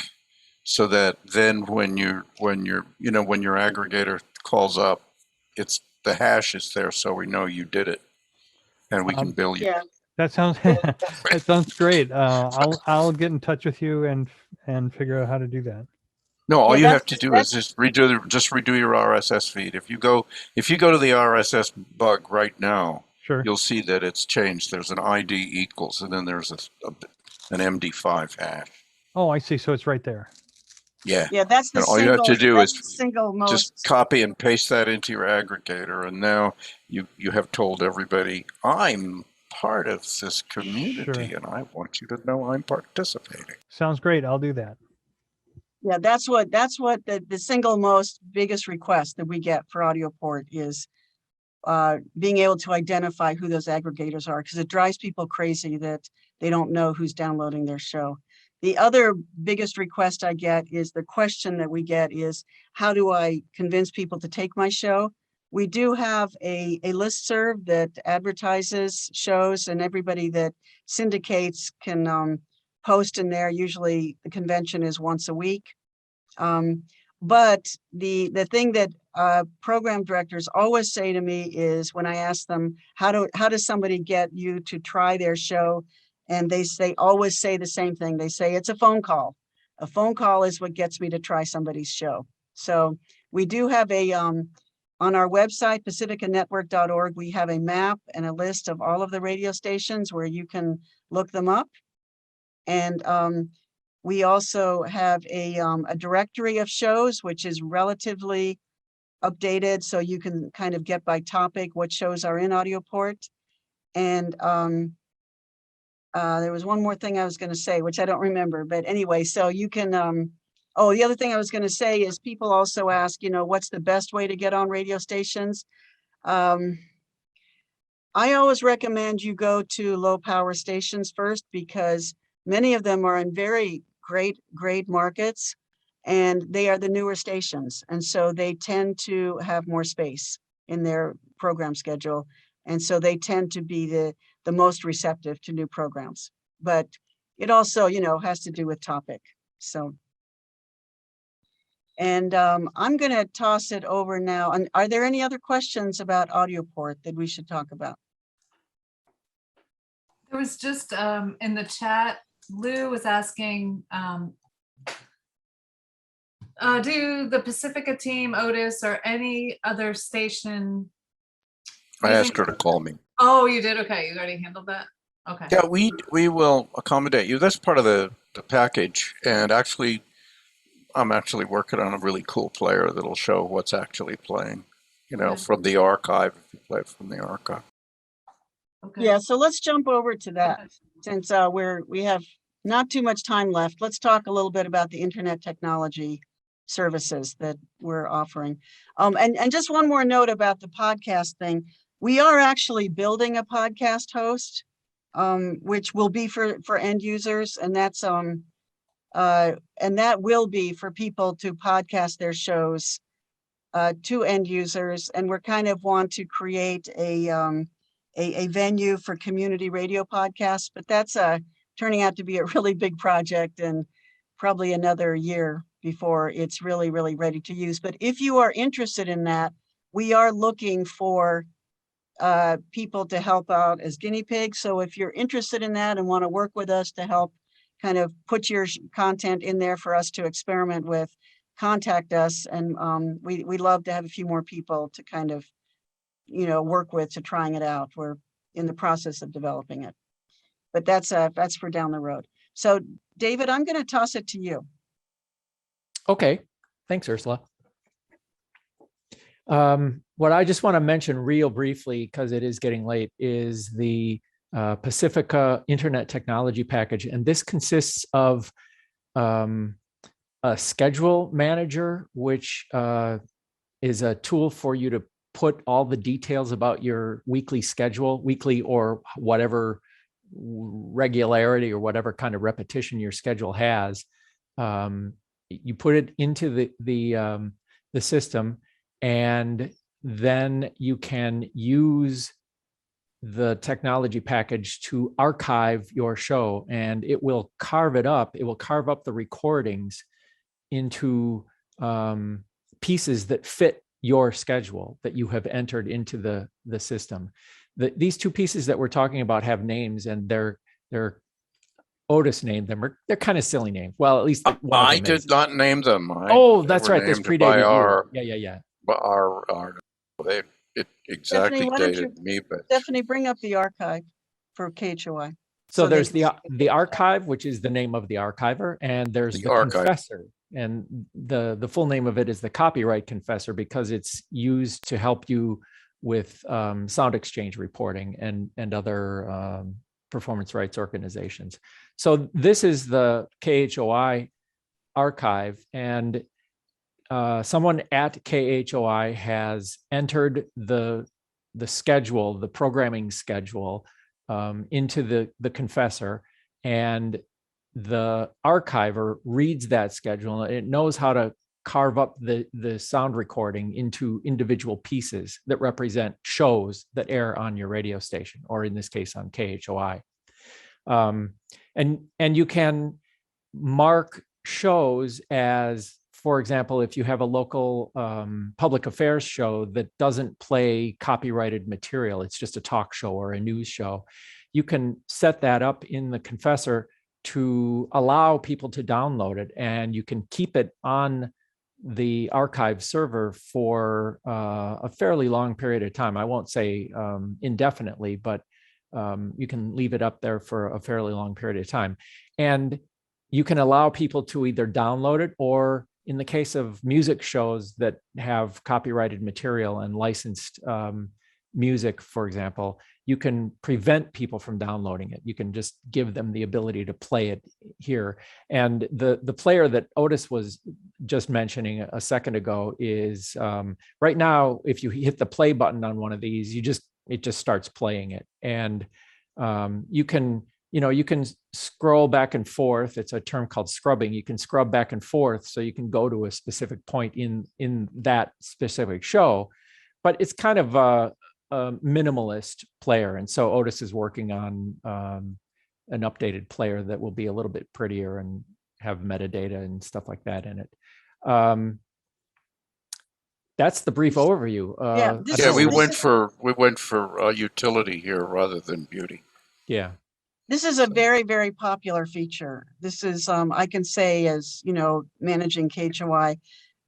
so that then when your aggregator calls up, the hash is there, so we know you did it, and we can bill you. Yeah. That sounds that sounds great. I'll get in touch with you and figure out how to do that. No, all you have to do is just redo your RSS feed. If you go to the RSS bug right now, sure, you'll see that it's changed. There's an ID equals, and then there's an MD5 hash. Oh, I see. So it's right there. Yeah. Yeah, that's the all you have to do is most just copy and paste that into your aggregator, and now you have told everybody, I'm part of this community, and I want you to know I'm participating. Sounds great. I'll do that. Yeah, that's what the single most biggest request that we get for AudioPort is being able to identify who those aggregators are, because it drives people crazy that they don't know who's downloading their show. The other biggest request I get is the question that we get is, how do I convince people to take my show? We do have a listserv that advertises shows, and everybody that syndicates can post in there. Usually the convention is once a week. But the thing that program directors always say to me is, when I ask them, how does somebody get you to try their show? And they always say the same thing. They say, it's a phone call. A phone call is what gets me to try somebody's show. So we do have on our website, pacificanetwork.org, we have a map and a list of all of the radio stations where you can look them up. And we also have a directory of shows, which is relatively updated, so you can kind of get by topic what shows are in AudioPort. And there was one more thing I was going to say, which I don't remember, but anyway, so you can, the other thing I was going to say is, people also ask, what's the best way to get on radio stations? I always recommend you go to low power stations first, because many of them are in very great markets, and they are the newer stations. And so they tend to have more space in their program schedule. And so they tend to be the most receptive to new programs. But it also, has to do with topic. So, and I'm going to toss it over now. And are there any other questions about AudioPort that we should talk about? There was just in the chat, Lou was asking, do the Pacifica team, Otis, or any other station? I asked her to call me. Oh, you did? Okay, you already handled that? Okay. Yeah, we will accommodate you. That's part of the package. And actually, I'm actually working on a really cool player that'll show what's actually playing, from the archive, if you play it from the archive. Okay. Yeah, so let's jump over to that since we have not too much time left. Let's talk a little bit about the internet technology services that we're offering. And just one more note about the podcast thing. We are actually building a podcast host, which will be for end users, and that's and that will be for people to podcast their shows to end users. And we're kind of want to create a venue for community radio podcasts, but that's turning out to be a really big project and probably another year before it's really, really ready to use. But if you are interested in that, we are looking for people to help out as guinea pigs. So if you're interested in that and want to work with us to help kind of put your content in there for us to experiment with, contact us. And we love to have a few more people to kind of, work with to trying it out. We're in the process of developing it, but that's for down the road. So David, I'm going to toss it to you. Okay, thanks, Ursula. What I just want to mention real briefly, because it is getting late, is the Pacifica Internet Technology Package. And this consists of a schedule manager, which is a tool for you to put all the details about your weekly schedule, weekly or whatever regularity or whatever kind of repetition your schedule has. You put it into the system, and then you can use the technology package to archive your show, and it will carve it up. It will carve up the recordings into pieces that fit your schedule that you have entered into the system. These two pieces that we're talking about have names, and they're Otis named them. They're kind of silly names. Well, at least one of I them did is. not name them. Oh, They that's were right. This named predated by you. our, Yeah. it exactly Stephanie, why don't dated you, me, but Stephanie, bring up the archive for KHOI. So they there's can the archive, which is the name of the archiver, and there's the archive. confessor. And the full name of it is the copyright confessor, because it's used to help you with sound exchange reporting and other performance rights organizations. So this is the KHOI archive, and someone at KHOI has entered the schedule, the programming schedule, into the confessor, and the archiver reads that schedule, and it knows how to carve up the sound recording into individual pieces that represent shows that air on your radio station, or in this case on KHOI. And you can mark shows as, for example, if you have a local public affairs show that doesn't play copyrighted material, it's just a talk show or a news show, you can set that up in the confessor to allow people to download it, and you can keep it on the archive server for a fairly long period of time. I won't say indefinitely, but you can leave it up there for a fairly long period of time. And you can allow people to either download it, or in the case of music shows that have copyrighted material and licensed music, for example, you can prevent people from downloading it. You can just give them the ability to play it here. And the player that Otis was just mentioning a second ago is right now, if you hit the play button on one of these, it just starts playing it. And you can scroll back and forth. It's a term called scrubbing. You can scrub back and forth so you can go to a specific point in that specific show, but it's kind of a minimalist player. And so Otis is working on an updated player that will be a little bit prettier and have metadata and stuff like that in it. That's the brief overview. We went for utility here rather than beauty. Yeah. This is a very, very popular feature. This is, I can say, as managing KHOI,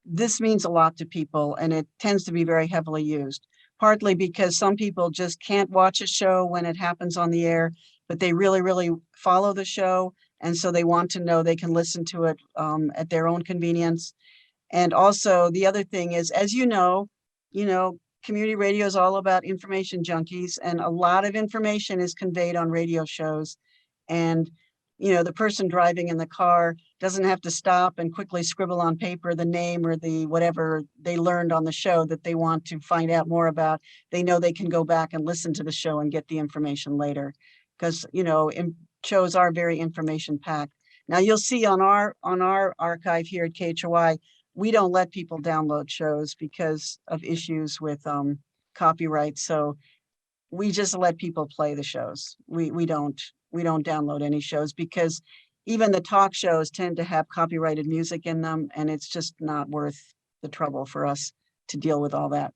this means a lot to people, and it tends to be very heavily used, partly because some people just can't watch a show when it happens on the air, but they really, really follow the show. And so they want to know they can listen to it at their own convenience. And also the other thing is, as you know, community radio is all about information junkies, and a lot of information is conveyed on radio shows. And, you know, the person driving in the car doesn't have to stop and quickly scribble on paper the name or the whatever they learned on the show that they want to find out more about. They know they can go back and listen to the show and get the information later, because, you know, shows are very information packed. Now you'll see on our archive here at KHOI, we don't let people download shows because of issues with copyright. So we just let people play the shows. We don't download any shows, because even the talk shows tend to have copyrighted music in them, and it's just not worth the trouble for us to deal with all that.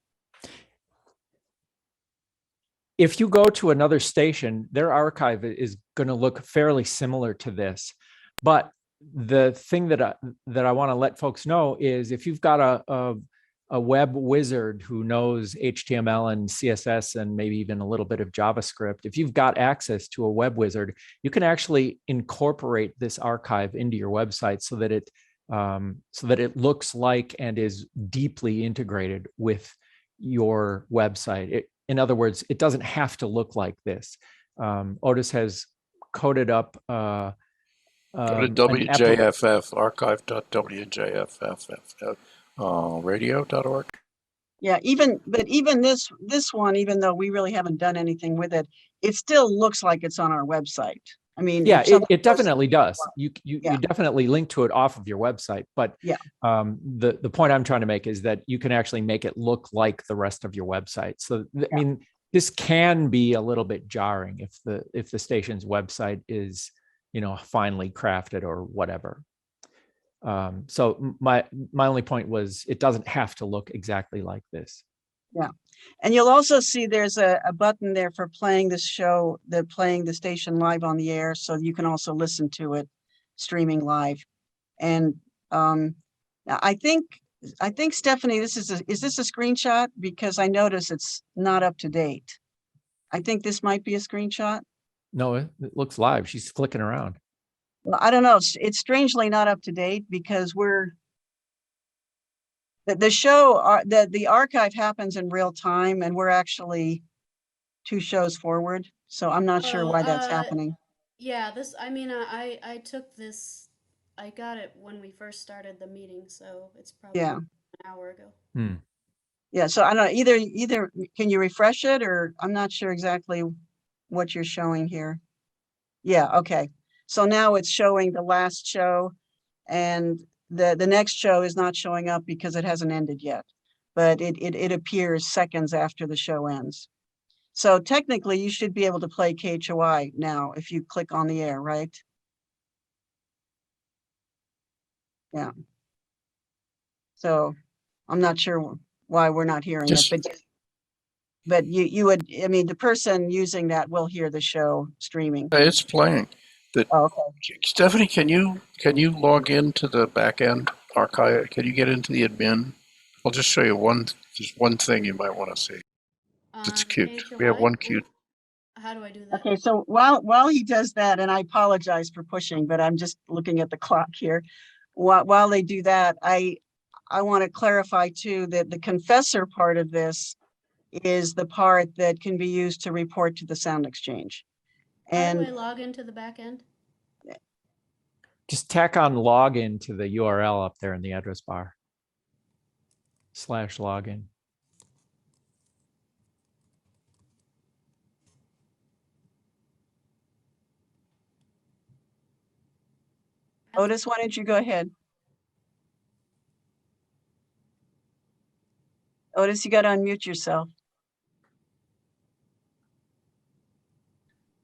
If you go to another station, their archive is going to look fairly similar to this. But the thing that I want to let folks know is, if you've got a web wizard who knows HTML and CSS and maybe even a little bit of JavaScript, if you've got access to a web wizard, you can actually incorporate this archive into your website so that it looks like and is deeply integrated with your website. In other words, it doesn't have to look like this. Otis has coded up go to WJFF, archive.wjff radio.org. Yeah, even this one, even though we really haven't done anything with it, it still looks like it's on our website. I mean, yeah, it definitely does. You Yeah. definitely link to it off of your website. But yeah, the point I'm trying to make is that you can actually make it look like the rest of your website. So I mean, this can be a little bit jarring if the station's website is, you know, finely crafted or whatever. So my only point was, it doesn't have to look exactly like this. yeah. And you'll also see there's a button there for playing this show, playing the station live on the air, so you can also listen to it streaming live. And I think Stephanie, is this a screenshot? Because I notice it's not up to date. I think this might be a screenshot. No, it looks live. She's clicking around. Well, I don't know. It's strangely not up to date, because the show, the archive happens in real time, and we're actually 2 shows forward. So I'm not sure why that's happening. Yeah, I took this, I got it when we first started the meeting, so it's probably an hour ago. Yeah, so I don't know, either can you refresh it, or I'm not sure exactly what you're showing here. Yeah, okay. So now it's showing the last show, and the next show is not showing up because it hasn't ended yet, but it appears seconds after the show ends. So technically you should be able to play KHOI now if you click on the air, right? Yeah. So I'm not sure why we're not hearing it, but you would, I mean, the person using that will hear the show streaming. It's playing. Okay. Stephanie, can you log into the back end archive? Can you get into the admin? I'll just show you just one thing you might want to see. It's cute. We have one cute. How do I do that? Okay, so while he does that, and I apologize for pushing, but I'm just looking at the clock here. While they do that, I want to clarify too that the confessor part of this is the part that can be used to report to the sound exchange. How do I log into the back end? Just tack on login to the URL up there in the address bar. /login. Otis, why don't you go ahead? Otis, you got to unmute yourself.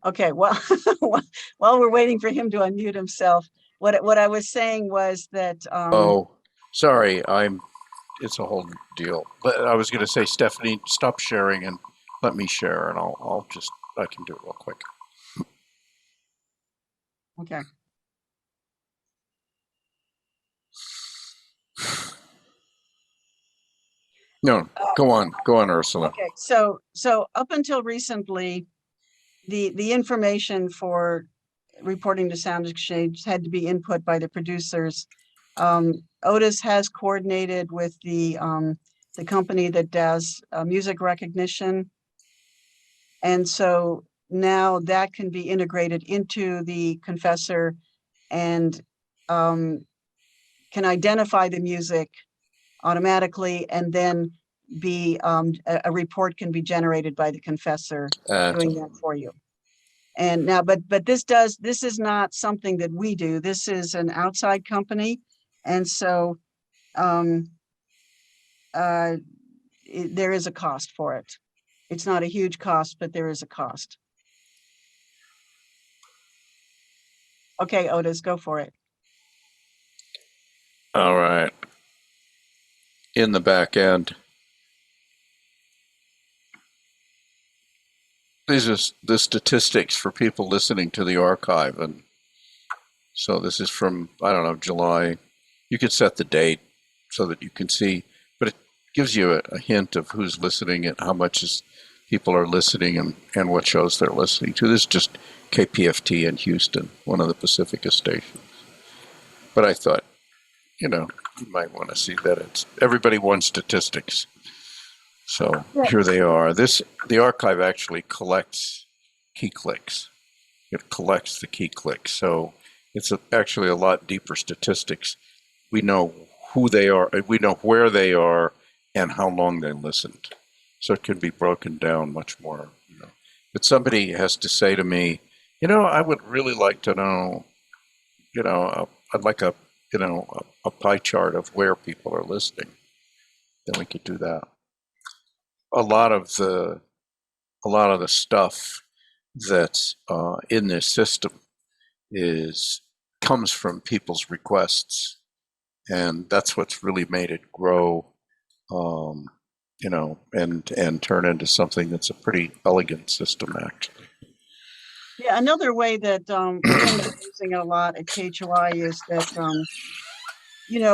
Okay, well, while we're waiting for him to unmute himself, what I was saying was that. Oh, sorry, it's a whole deal. But I was going to say, Stephanie, stop sharing and let me share, and I can do it real quick. Okay. No, go on, Ursula. Okay, so up until recently, the information for reporting to Sound Exchange had to be input by the producers. Otis has coordinated with the the company that does music recognition. And so now that can be integrated into the Confessor and can identify the music automatically, and then be a report can be generated by the Confessor doing that for you. And now, but this is not something that we do. This is an outside company, and so there is a cost for it. It's not a huge cost, but there is a cost. Okay, Otis, go for it. All right. In the back end, these are the statistics for people listening to the archive. And so this is from, I don't know, July. You could set the date so that you can see, but it gives you a hint of who's listening and how much people are listening and what shows they're listening to. This is just KPFT in Houston, one of the Pacifica stations. But I thought, you might want to see that everybody wants statistics. So here they are. The archive actually collects key clicks. It collects the key clicks. So it's actually a lot deeper statistics. We know who they are, we know where they are, and how long they listened. So it can be broken down much more. But somebody has to say to me, I would really like to know, I'd like a pie chart of where people are listening. Then we could do that. A lot of the stuff that's in this system comes from people's requests, and that's what's really made it grow, and turn into something that's a pretty elegant system, actually. Yeah, another way that we're using it a lot at KHOI is that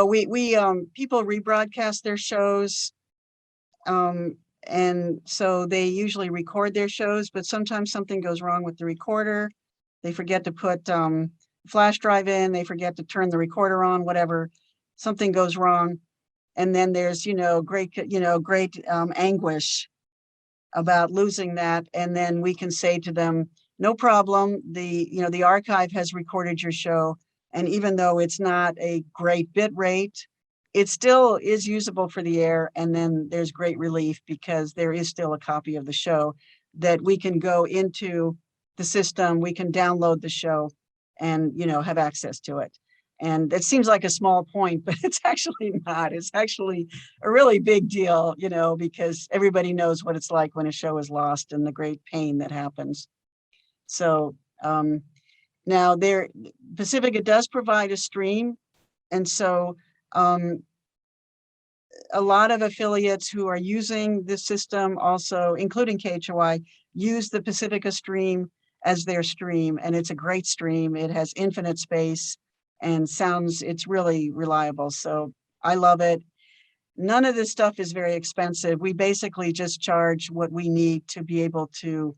we people rebroadcast their shows, and so they usually record their shows, but sometimes something goes wrong with the recorder. They forget to put flash drive in, they forget to turn the recorder on, whatever, something goes wrong. And then there's, great anguish about losing that. And then we can say to them, no problem. The archive has recorded your show. And even though it's not a great bit rate, it still is usable for the air. And then there's great relief because there is still a copy of the show that we can go into the system. We can download the show and, have access to it. And it seems like a small point, but it's actually not. It's actually a really big deal, because everybody knows what it's like when a show is lost and the great pain that happens. So now Pacifica does provide a stream. And so a lot of affiliates who are using this system also, including KHOI, use the Pacifica stream as their stream. And it's a great stream. It has infinite space and it's really reliable. So I love it. None of this stuff is very expensive. We basically just charge what we need to be able to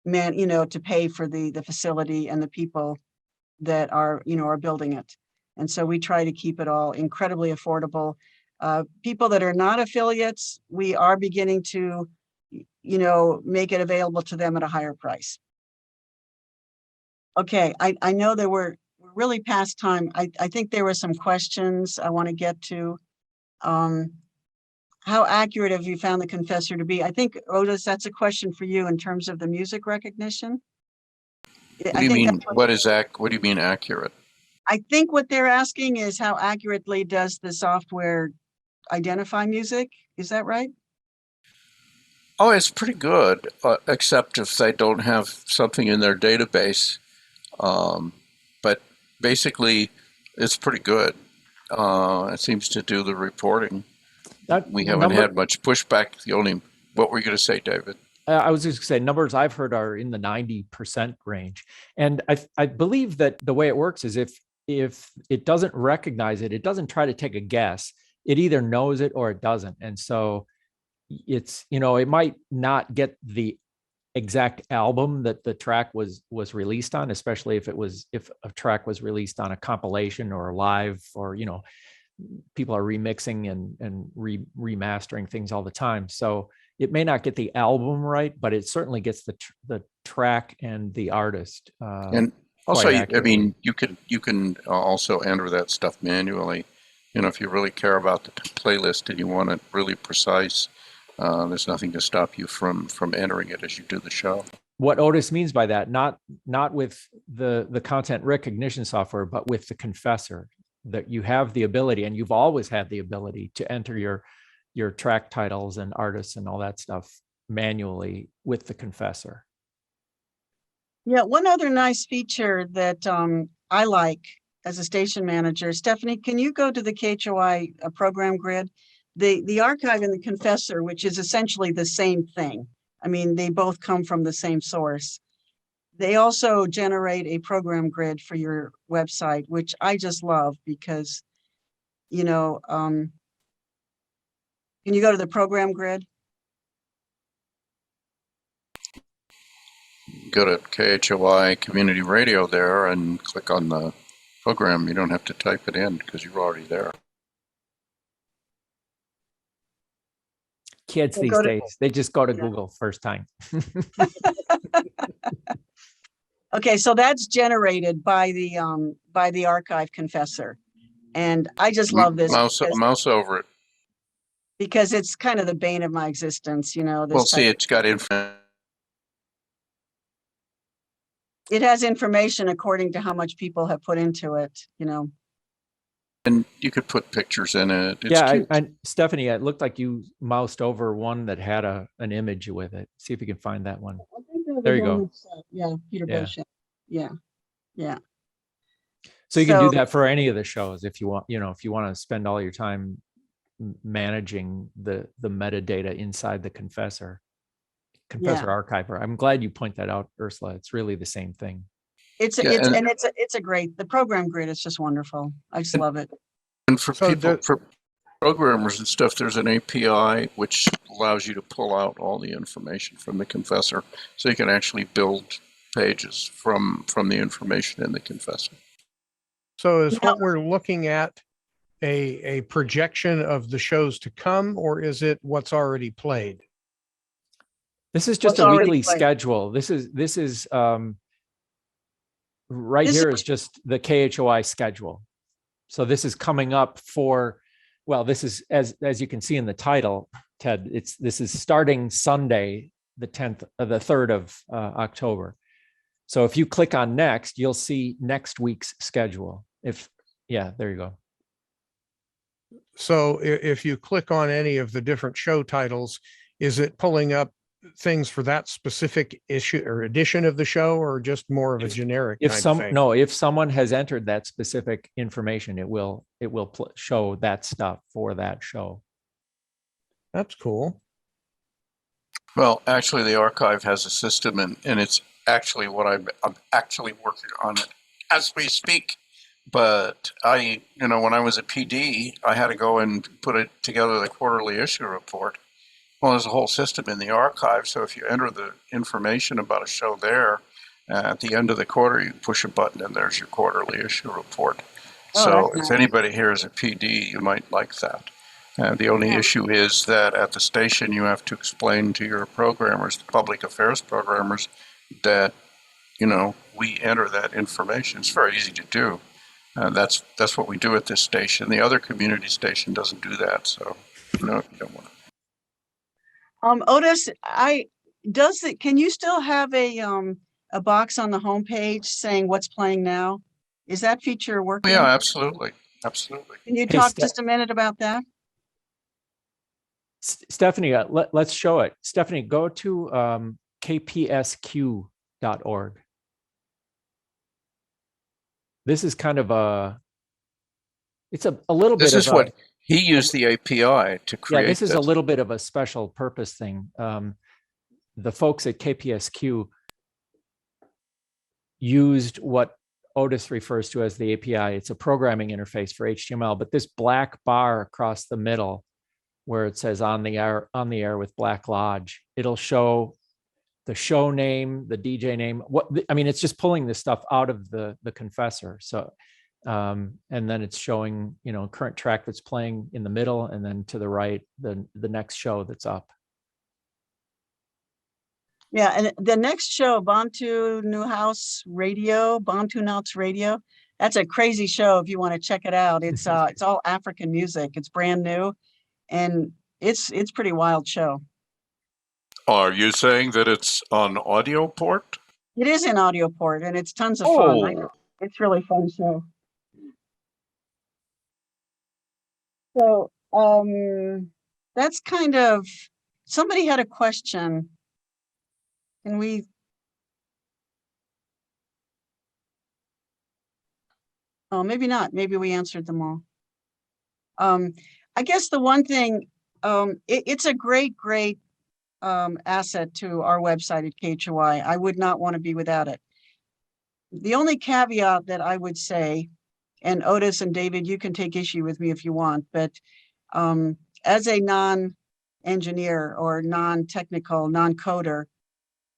to pay for the facility and the people that are building it. And so we try to keep it all incredibly affordable. People that are not affiliates, we are beginning to, make it available to them at a higher price. Okay, I know that we're really past time. I think there were some questions I want to get to. How accurate have you found the Confessor to be? I think, Otis, that's a question for you in terms of the music recognition. What do you mean? What do you mean accurate? I think what they're asking is how accurately does the software identify music? Is that right? Oh, it's pretty good, except if they don't have something in their database. But basically, it's pretty good. It seems to do the reporting. We haven't had much pushback. What were you going to say, David? I was just going to say numbers I've heard are in the 90% range. And I believe that the way it works is if it doesn't recognize it, it doesn't try to take a guess. It either knows it or it doesn't. And so it's, it might not get the exact album that the track was released on, especially if a track was released on a compilation or a live or, people are remixing and remastering things all the time. So it may not get the album right, but it certainly gets the track and the artist. And also, I mean, you can also enter that stuff manually. You know, if you really care about the playlist and you want it really precise, there's nothing to stop you from entering it as you do the show. What Otis means by that, not with the content recognition software, but with the confessor, that you have the ability, and you've always had the ability to enter your track titles and artists and all that stuff manually with the confessor. Yeah, one other nice feature that I like as a station manager, Stephanie, can you go to the KHOI program grid? The archive and the confessor, which is essentially the same thing. I mean, they both come from the same source. They also generate a program grid for your website, which I just love because, you know, can you go to the program grid? Go to KHOI Community Radio there and click on the program. You don't have to type it in because you're already there. Kids these days, they just go to Google first time. Okay, so that's generated by the archive confessor, and I just love this. Mouse over it. Because it's kind of the bane of my existence, you know. Well, see, it's got info. It has information according to how much people have put into it, you know. And you could put pictures in it. It's yeah, cute. Stephanie, it looked like you moused over one that had an image with it. See if you can find that one. There you go. Yeah, Peter Bochet. Yeah, yeah. So you can do that for any of the shows if you want. You know, if you want to spend all your time managing the metadata inside the confessor archiver. I'm glad you point that out, Ursula. It's really the same thing. It's a great, the program grid is just wonderful. I just love it. And for for programmers and stuff, there's an API which allows you to pull out all the information from the confessor, so you can actually build pages from the information in the confessor. So is what we're looking at a projection of the shows to come, or is it what's already played? This is just a weekly schedule. This is right here is just the KHOI schedule. So this is coming up for, well, this is as you can see in the title, Ted. This is starting Sunday, the 3rd of October. So if you click on next, you'll see next week's schedule. There you go. So if you click on any of the different show titles, is it pulling up things for that specific issue or edition of the show, or just more of a generic if someone has entered that specific information, it will show that stuff for that show. That's cool. Well, actually, the archive has a system, and it's actually what I'm actually working on it as we speak. But when I was a PD, I had to go and put together the quarterly issue report. Well, there's a whole system in the archive, so if you enter the information about a show there, at the end of the quarter, you push a button and there's your quarterly issue report. So if anybody here is a PD, you might like that. The only issue is that at the station, you have to explain to your programmers, the public affairs programmers, that, we enter that information. It's very easy to do. That's what we do at this station. The other community station doesn't do that, so, if you don't want to. Otis, can you still have a box on the homepage saying what's playing now? Is that feature working? Yeah, absolutely. Absolutely. Can you talk just a minute about that? Stephanie, let's show it. Stephanie, go to kpsq.org. This is kind of it's a little bit of This is what he used the API to create. Yeah, this is a little bit of a special purpose thing. The folks at KPSQ used what Otis refers to as the API. It's a programming interface for HTML, but this black bar across the middle where it says on the air with Black Lodge, it'll show the show name, the DJ name. It's just pulling this stuff out of the confessor. So, And then it's showing, current track that's playing in the middle, and then to the right, the next show that's up. Yeah, and the next show, Bantu Nauts Radio. That's a crazy show if you want to check it out. It's all African music. It's brand new, and it's pretty wild show. Are you saying that it's on AudioPort? It is in AudioPort, and it's tons of fun. It's really fun show. So that's kind of, somebody had a question. Can we? Oh, maybe not. Maybe we answered them all. I guess the one thing, it's a great asset to our website at KHOI. I would not want to be without it. The only caveat that I would say, and Otis and David, you can take issue with me if you want, but as a non-engineer or non-technical, non-coder,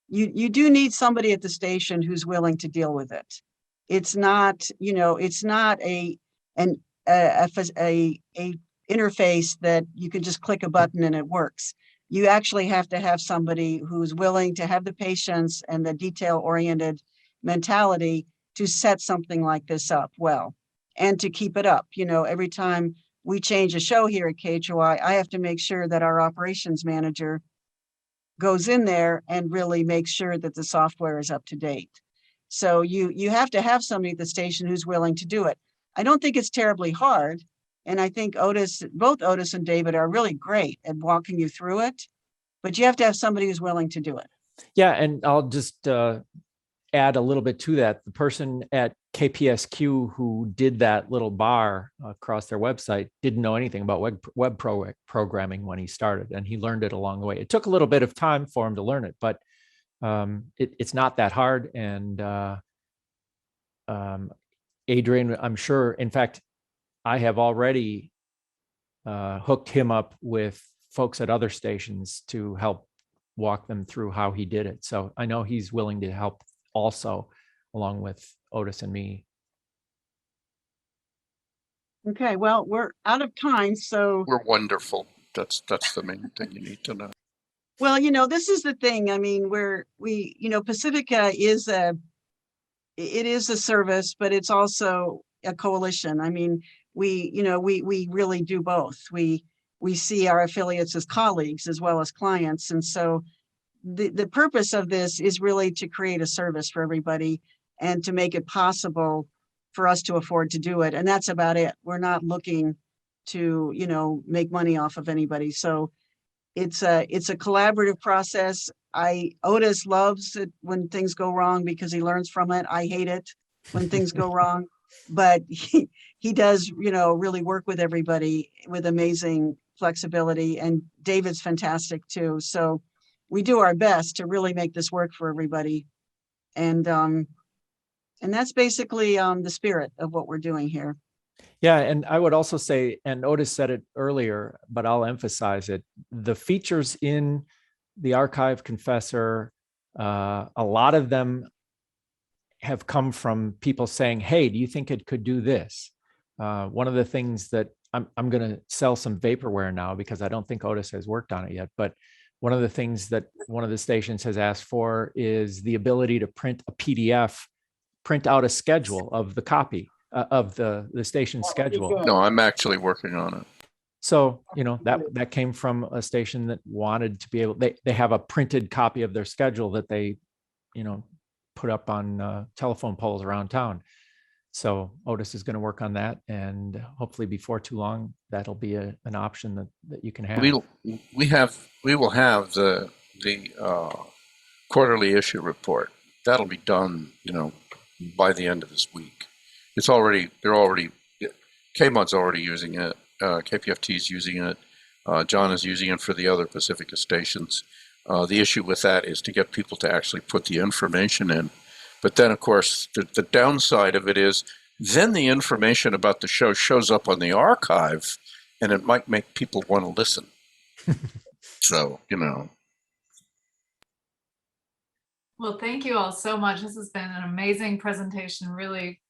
you do need somebody at the station who's willing to deal with it. It's not, it's not an interface that you can just click a button and it works. You actually have to have somebody who's willing to have the patience and the detail-oriented mentality to set something like this up well and to keep it up. Every time we change a show here at KHOI, I have to make sure that our operations manager goes in there and really makes sure that the software is up to date. So you have to have somebody at the station who's willing to do it. I don't think it's terribly hard. And I think both Otis and David are really great at walking you through it, but you have to have somebody who's willing to do it. Yeah, and I'll just add a little bit to that. The person at KPSQ who did that little bar across their website didn't know anything about web programming when he started, and he learned it along the way. It took a little bit of time for him to learn it, but it's not that hard. And Adrian, I'm sure, in fact, I have already hooked him up with folks at other stations to help walk them through how he did it. So I know he's willing to help also, along with Otis and me. Okay, well, we're out of time, so. We're wonderful. That's the main thing you need to know. Well, this is the thing. I mean, Pacifica is a service, but it's also a coalition. I mean, we really do both. We see our affiliates as colleagues as well as clients. And so the purpose of this is really to create a service for everybody and to make it possible for us to afford to do it. And that's about it. We're not looking to, make money off of anybody. So it's a collaborative process. Otis loves it when things go wrong because he learns from it. I hate it when things go wrong, but he does, really work with everybody with amazing flexibility. And David's fantastic too. So we do our best to really make this work for everybody. And that's basically the spirit of what we're doing here. Yeah, and I would also say, and Otis said it earlier, but I'll emphasize it, the features in the Archive Confessor, a lot of them have come from people saying, hey, do you think it could do this? One of the things that I'm going to sell some vaporware now because I don't think Otis has worked on it yet, but one of the things that one of the stations has asked for is the ability to print a PDF, print out a schedule of the copy of the station schedule. No, I'm actually working on it. So, that came from a station that wanted to be able, they have a printed copy of their schedule that they, put up on telephone poles around town. So Otis is going to work on that, and hopefully before too long, that'll be an option that you can have. We will have the quarterly issue report. That'll be done, by the end of this week. KMOD's already using it. KPFT is using it. John is using it for the other Pacifica stations. The issue with that is to get people to actually put the information in. But then, of course, the downside of it is then the information about the show shows up on the archive, and it might make people want to listen. So, Well, thank you all so much. This has been an amazing presentation, really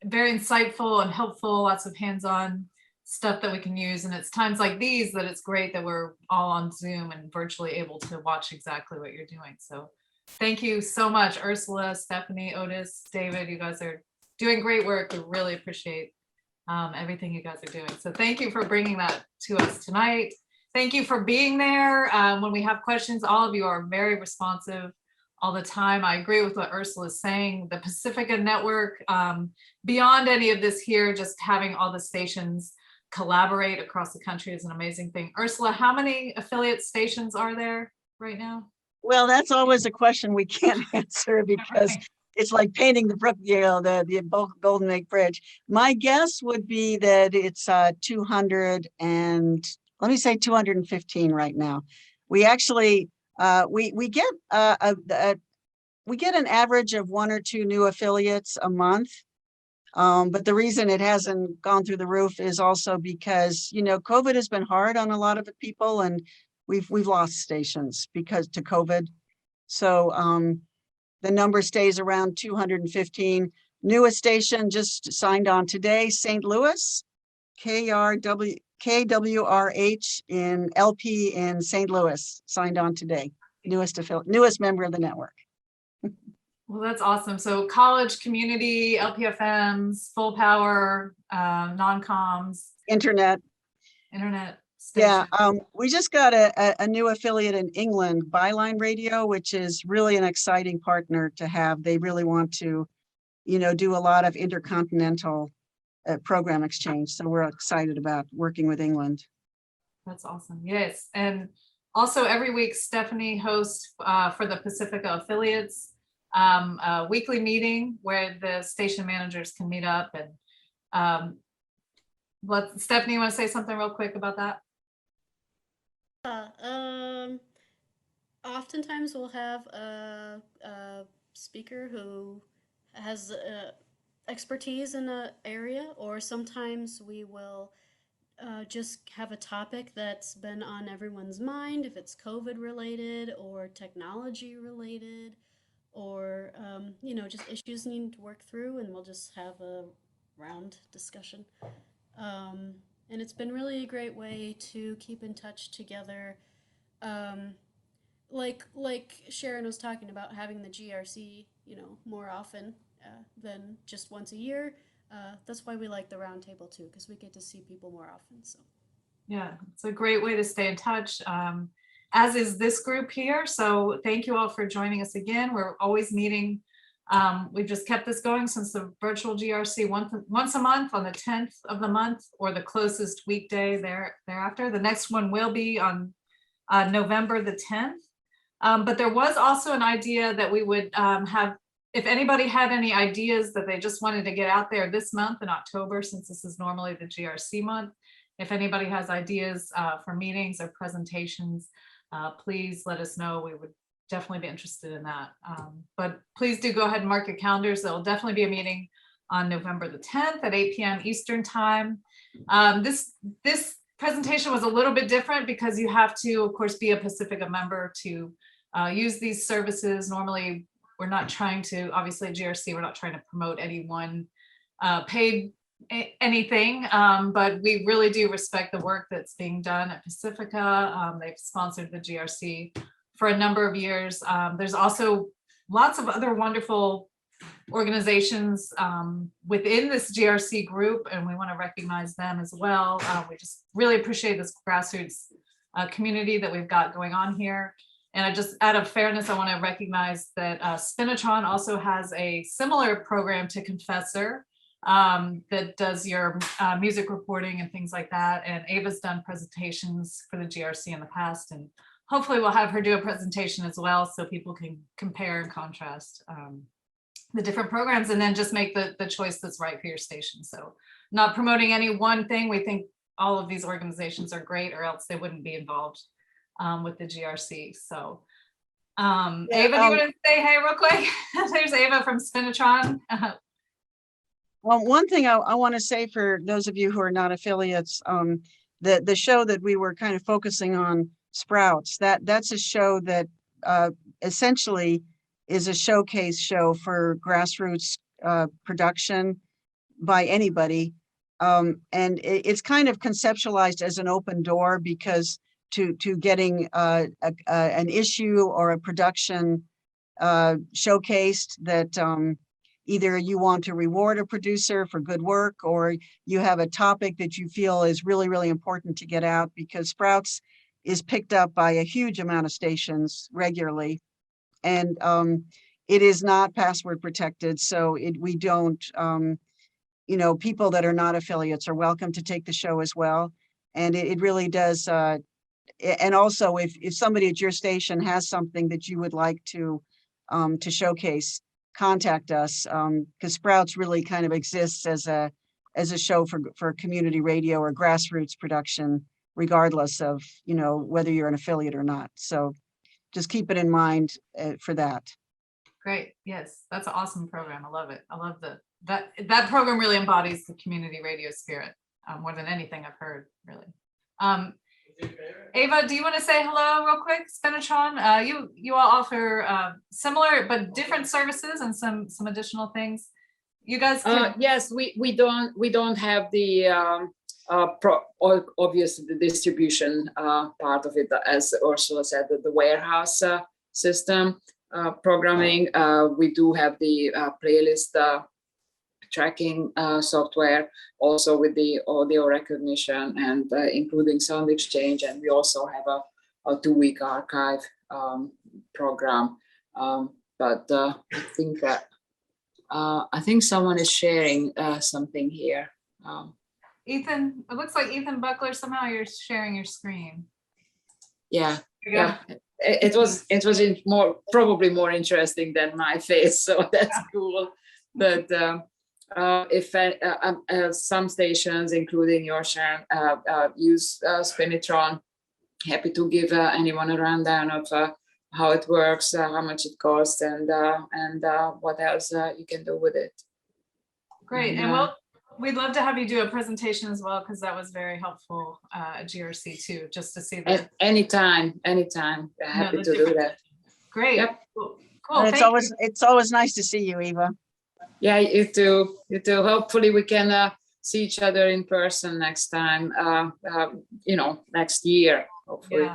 very insightful and helpful, lots of hands-on stuff that we can use. And it's times like these that it's great that we're all on Zoom and virtually able to watch exactly what you're doing. So thank you so much, Ursula, Stephanie, Otis, David. You guys are doing great work. We really appreciate everything you guys are doing. So thank you for bringing that to us tonight. Thank you for being there. When we have questions, all of you are very responsive all the time. I agree with what Ursula is saying. The Pacifica Network, beyond any of this here, just having all the stations collaborate across the country is an amazing thing. Ursula, how many affiliate stations are there right now? Well, that's always a question we can't answer because it's like painting the brook, the Golden Gate Bridge. My guess would be that it's 200 and let me say 215 right now. We actually we get an average of 1 or 2 new affiliates a month. But the reason it hasn't gone through the roof is also because, you know, COVID has been hard on a lot of people, and we've lost stations because to COVID. So the number stays around 215. Newest station just signed on today, St. Louis, KWRH in LP in St. Louis, signed on today. Newest member of the network. Well, that's awesome. So college, community, LPFMs, full power, non-coms. Internet. Station. Yeah, we just got a new affiliate in England, Byline Radio, which is really an exciting partner to have. They really want to, you know, do a lot of intercontinental program exchange. So we're excited about working with England. That's awesome. Yes. And also every week, Stephanie hosts for the Pacifica affiliates a weekly meeting where the station managers can meet up. And Stephanie, you want to say something real quick about that? Oftentimes we'll have a speaker who has expertise in an area, or sometimes we will just have a topic that's been on everyone's mind, if it's COVID related or technology related, or you know, just issues needing to work through, and we'll just have a round discussion. And it's been really a great way to keep in touch together. Like Sharon was talking about, having the GRC, you know, more often than just once a year. That's why we like the roundtable too, because we get to see people more often. So yeah, it's a great way to stay in touch, as is this group here. So thank you all for joining us again. We're always meeting. We've just kept this going since the virtual GRC once a month on the 10th of the month, or the closest weekday thereafter. The next one will be on November the 10th. But there was also an idea that we would have, if anybody had any ideas that they just wanted to get out there this month in October, since this is normally the GRC month, if anybody has ideas for meetings or presentations, please let us know. We would definitely be interested in that. But please do go ahead and mark your calendars. There will definitely be a meeting on November the 10th at 8 p.m. Eastern time. This presentation was a little bit different because you have to, of course, be a Pacifica member to use these services. Normally, we're not trying to, obviously at GRC, we're not trying to promote any one paid anything, but we really do respect the work that's being done at Pacifica. They've sponsored the GRC for a number of years. There's also lots of other wonderful organizations within this GRC group, and we want to recognize them as well. We just really appreciate this grassroots community that we've got going on here. And I just, out of fairness, I want to recognize that Spinitron also has a similar program to Confessor that does your music reporting and things like that. And Ava's done presentations for the GRC in the past, and hopefully we'll have her do a presentation as well so people can compare and contrast the different programs, and then just make the choice that's right for your station. So not promoting any one thing. We think all of these organizations are great, or else they wouldn't be involved with the GRC. So Ava, do you want to say hey real quick? There's Ava from Spinitron. Well, one thing I want to say for those of you who are not affiliates, the show that we were kind of focusing on, Sprouts, that's a show that essentially is a showcase show for grassroots production. by anybody. And it's kind of conceptualized as an open door, because to getting an issue or a production showcased that either you want to reward a producer for good work, or you have a topic that you feel is really, really important to get out, because Sprouts is picked up by a huge amount of stations regularly. And it is not password protected. So we don't, you know, people that are not affiliates are welcome to take the show as well. And it really does. And also, if somebody at your station has something that you would like to showcase, contact us, because Sprouts really kind of exists as a show for community radio or grassroots production, regardless of, you know, whether you're an affiliate or not. So just keep it in mind for that. Great. Yes, that's an awesome program. I love it. I love that program really embodies the community radio spirit more than anything I've heard, really. Ava, do you want to say hello real quick? Spinatron, you all offer similar but different services and some additional things. You guys can... Yes, we don't have the obvious distribution part of it, as Ursula said, the warehouse system programming. We do have the playlist tracking software, also with the audio recognition and including sound exchange. And we also have a 2-week archive program. But I think someone is sharing something here. Ethan, it looks like Ethan Buckler, somehow you're sharing your screen. Yeah. It was probably more interesting than my face, so that's cool. But if some stations, including your Sharon, use Spinitron, happy to give anyone a rundown of how it works, how much it costs, and what else you can do with it. Great, and we'd love to have you do a presentation as well, because that was very helpful at GRC too, just to see that. Anytime, happy to do that. Great. Yep. Cool. It's always nice to see you, Eva. Yeah, you too. Hopefully we can see each other in person next time, next year, hopefully.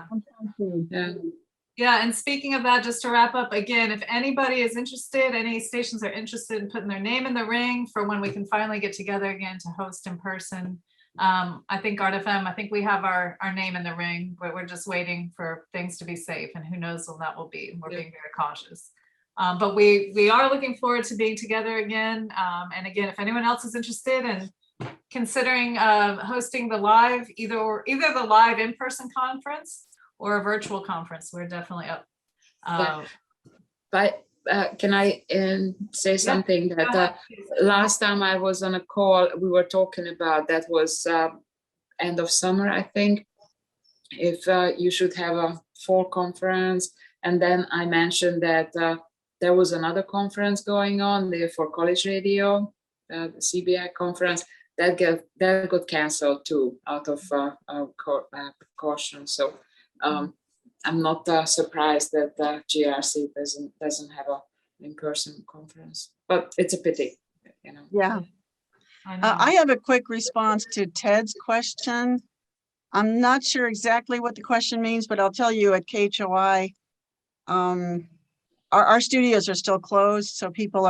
Yeah, and speaking of that, just to wrap up, again, if anybody is interested, any stations are interested in putting their name in the ring for when we can finally get together again to host in person. I think Art FM, I think we have our name in the ring, but we're just waiting for things to be safe, and who knows when that will be. We're being very cautious. But we are looking forward to being together again. And again, if anyone else is interested in considering hosting the live, either the live in-person conference or a virtual conference, we're definitely up. But can I say something? That last time I was on a call, we were talking about, that was end of summer, I think, if you should have a fall conference. And then I mentioned that there was another conference going on there for college radio, the CBI conference, that got canceled too, out of caution. So I'm not surprised that GRC doesn't have an in-person conference, but it's a pity, you know. Yeah. I have a quick response to Ted's question. I'm not sure exactly what the question means, but I'll tell you at KHOI, our studios are still closed, so people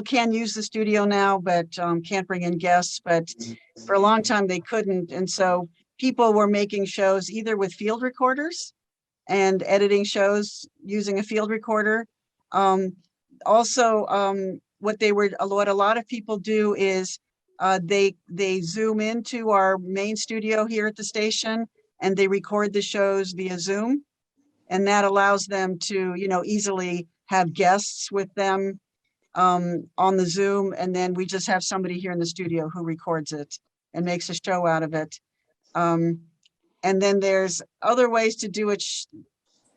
can use the studio now, but can't bring in guests. But for a long time they couldn't, and so people were making shows either with field recorders and editing shows using a field recorder. Also, what a lot of people do is they zoom into our main studio here at the station, and they record the shows via Zoom, and that allows them to, easily have guests with them on the Zoom, and then we just have somebody here in the studio who records it and makes a show out of it. And then there's other ways to do it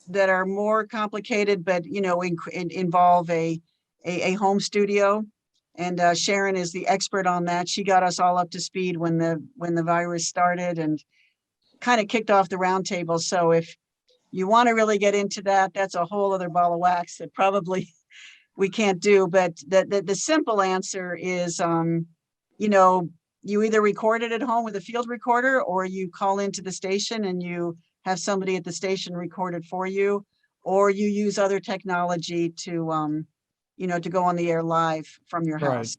that are more complicated, but involve a home studio. And Sharon is the expert on that. She got us all up to speed when the virus started and kind of kicked off the roundtable. So if you want to really get into that, that's a whole other ball of wax that probably we can't do, but the simple answer is, you know, you either record it at home with a field recorder, or you call into the station and you have somebody at the station record it for you, or you use other technology to, you know, to go on the air live from your Right. house.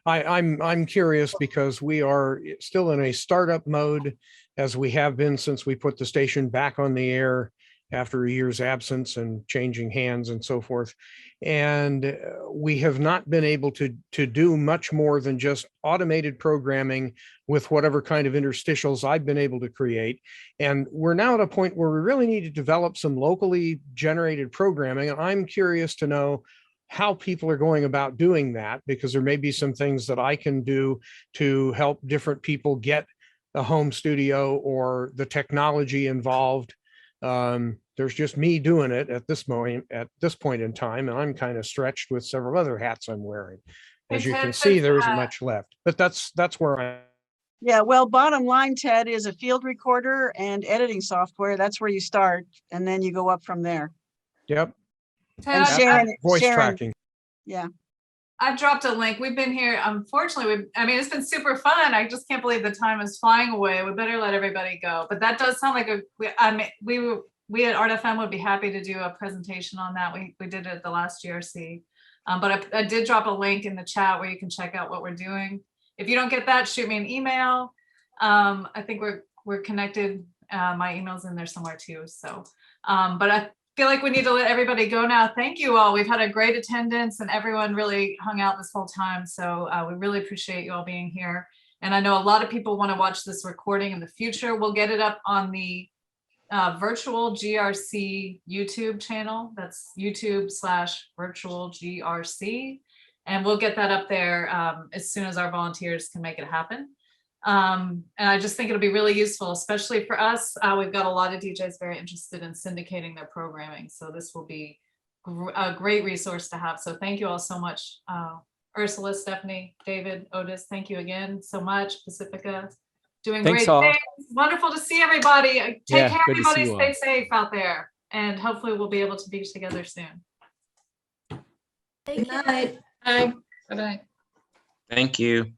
I'm curious because we are still in a startup mode, as we have been since we put the station back on the air after a year's absence and changing hands and so forth. And we have not been able to do much more than just automated programming with whatever kind of interstitials I've been able to create. And we're now at a point where we really need to develop some locally generated programming. And I'm curious to know how people are going about doing that, because there may be some things that I can do to help different people get a home studio or the technology involved. There's just me doing it at this point in time, and I'm kind of stretched with several other hats I'm wearing. As you can see, there isn't much left, but that's where I. Yeah, well, bottom line, Ted, is a field recorder and editing software. That's where you start, and then you go up from there. Yep. And Sharon, voice Sharon, tracking. yeah. I've dropped a link. We've been here. Unfortunately, I mean, it's been super fun. I just can't believe the time is flying away. We better let everybody go. But that does sound like we at Art FM would be happy to do a presentation on that. We did it at the last GRC. But I did drop a link in the chat where you can check out what we're doing. If you don't get that, shoot me an email. I think we're connected. My email's in there somewhere too. So, but I feel like we need to let everybody go now. Thank you all. We've had a great attendance and everyone really hung out this whole time. So we really appreciate you all being here. And I know a lot of people want to watch this recording in the future. We'll get it up on the virtual GRC YouTube channel. That's YouTube/virtual GRC. And we'll get that up there as soon as our volunteers can make it happen. And I just think it'll be really useful, especially for us. We've got a lot of DJs very interested in syndicating their programming. So this will be a great resource to have. So thank you all so much. Ursula, Stephanie, David, Otis, thank you again so much. Pacifica, doing Thanks great all. things. Wonderful to see everybody. Take care, good to see everybody. you all. Stay safe out there. And hopefully we'll be able to be together soon. Good night. Bye. Bye-bye. Thank you.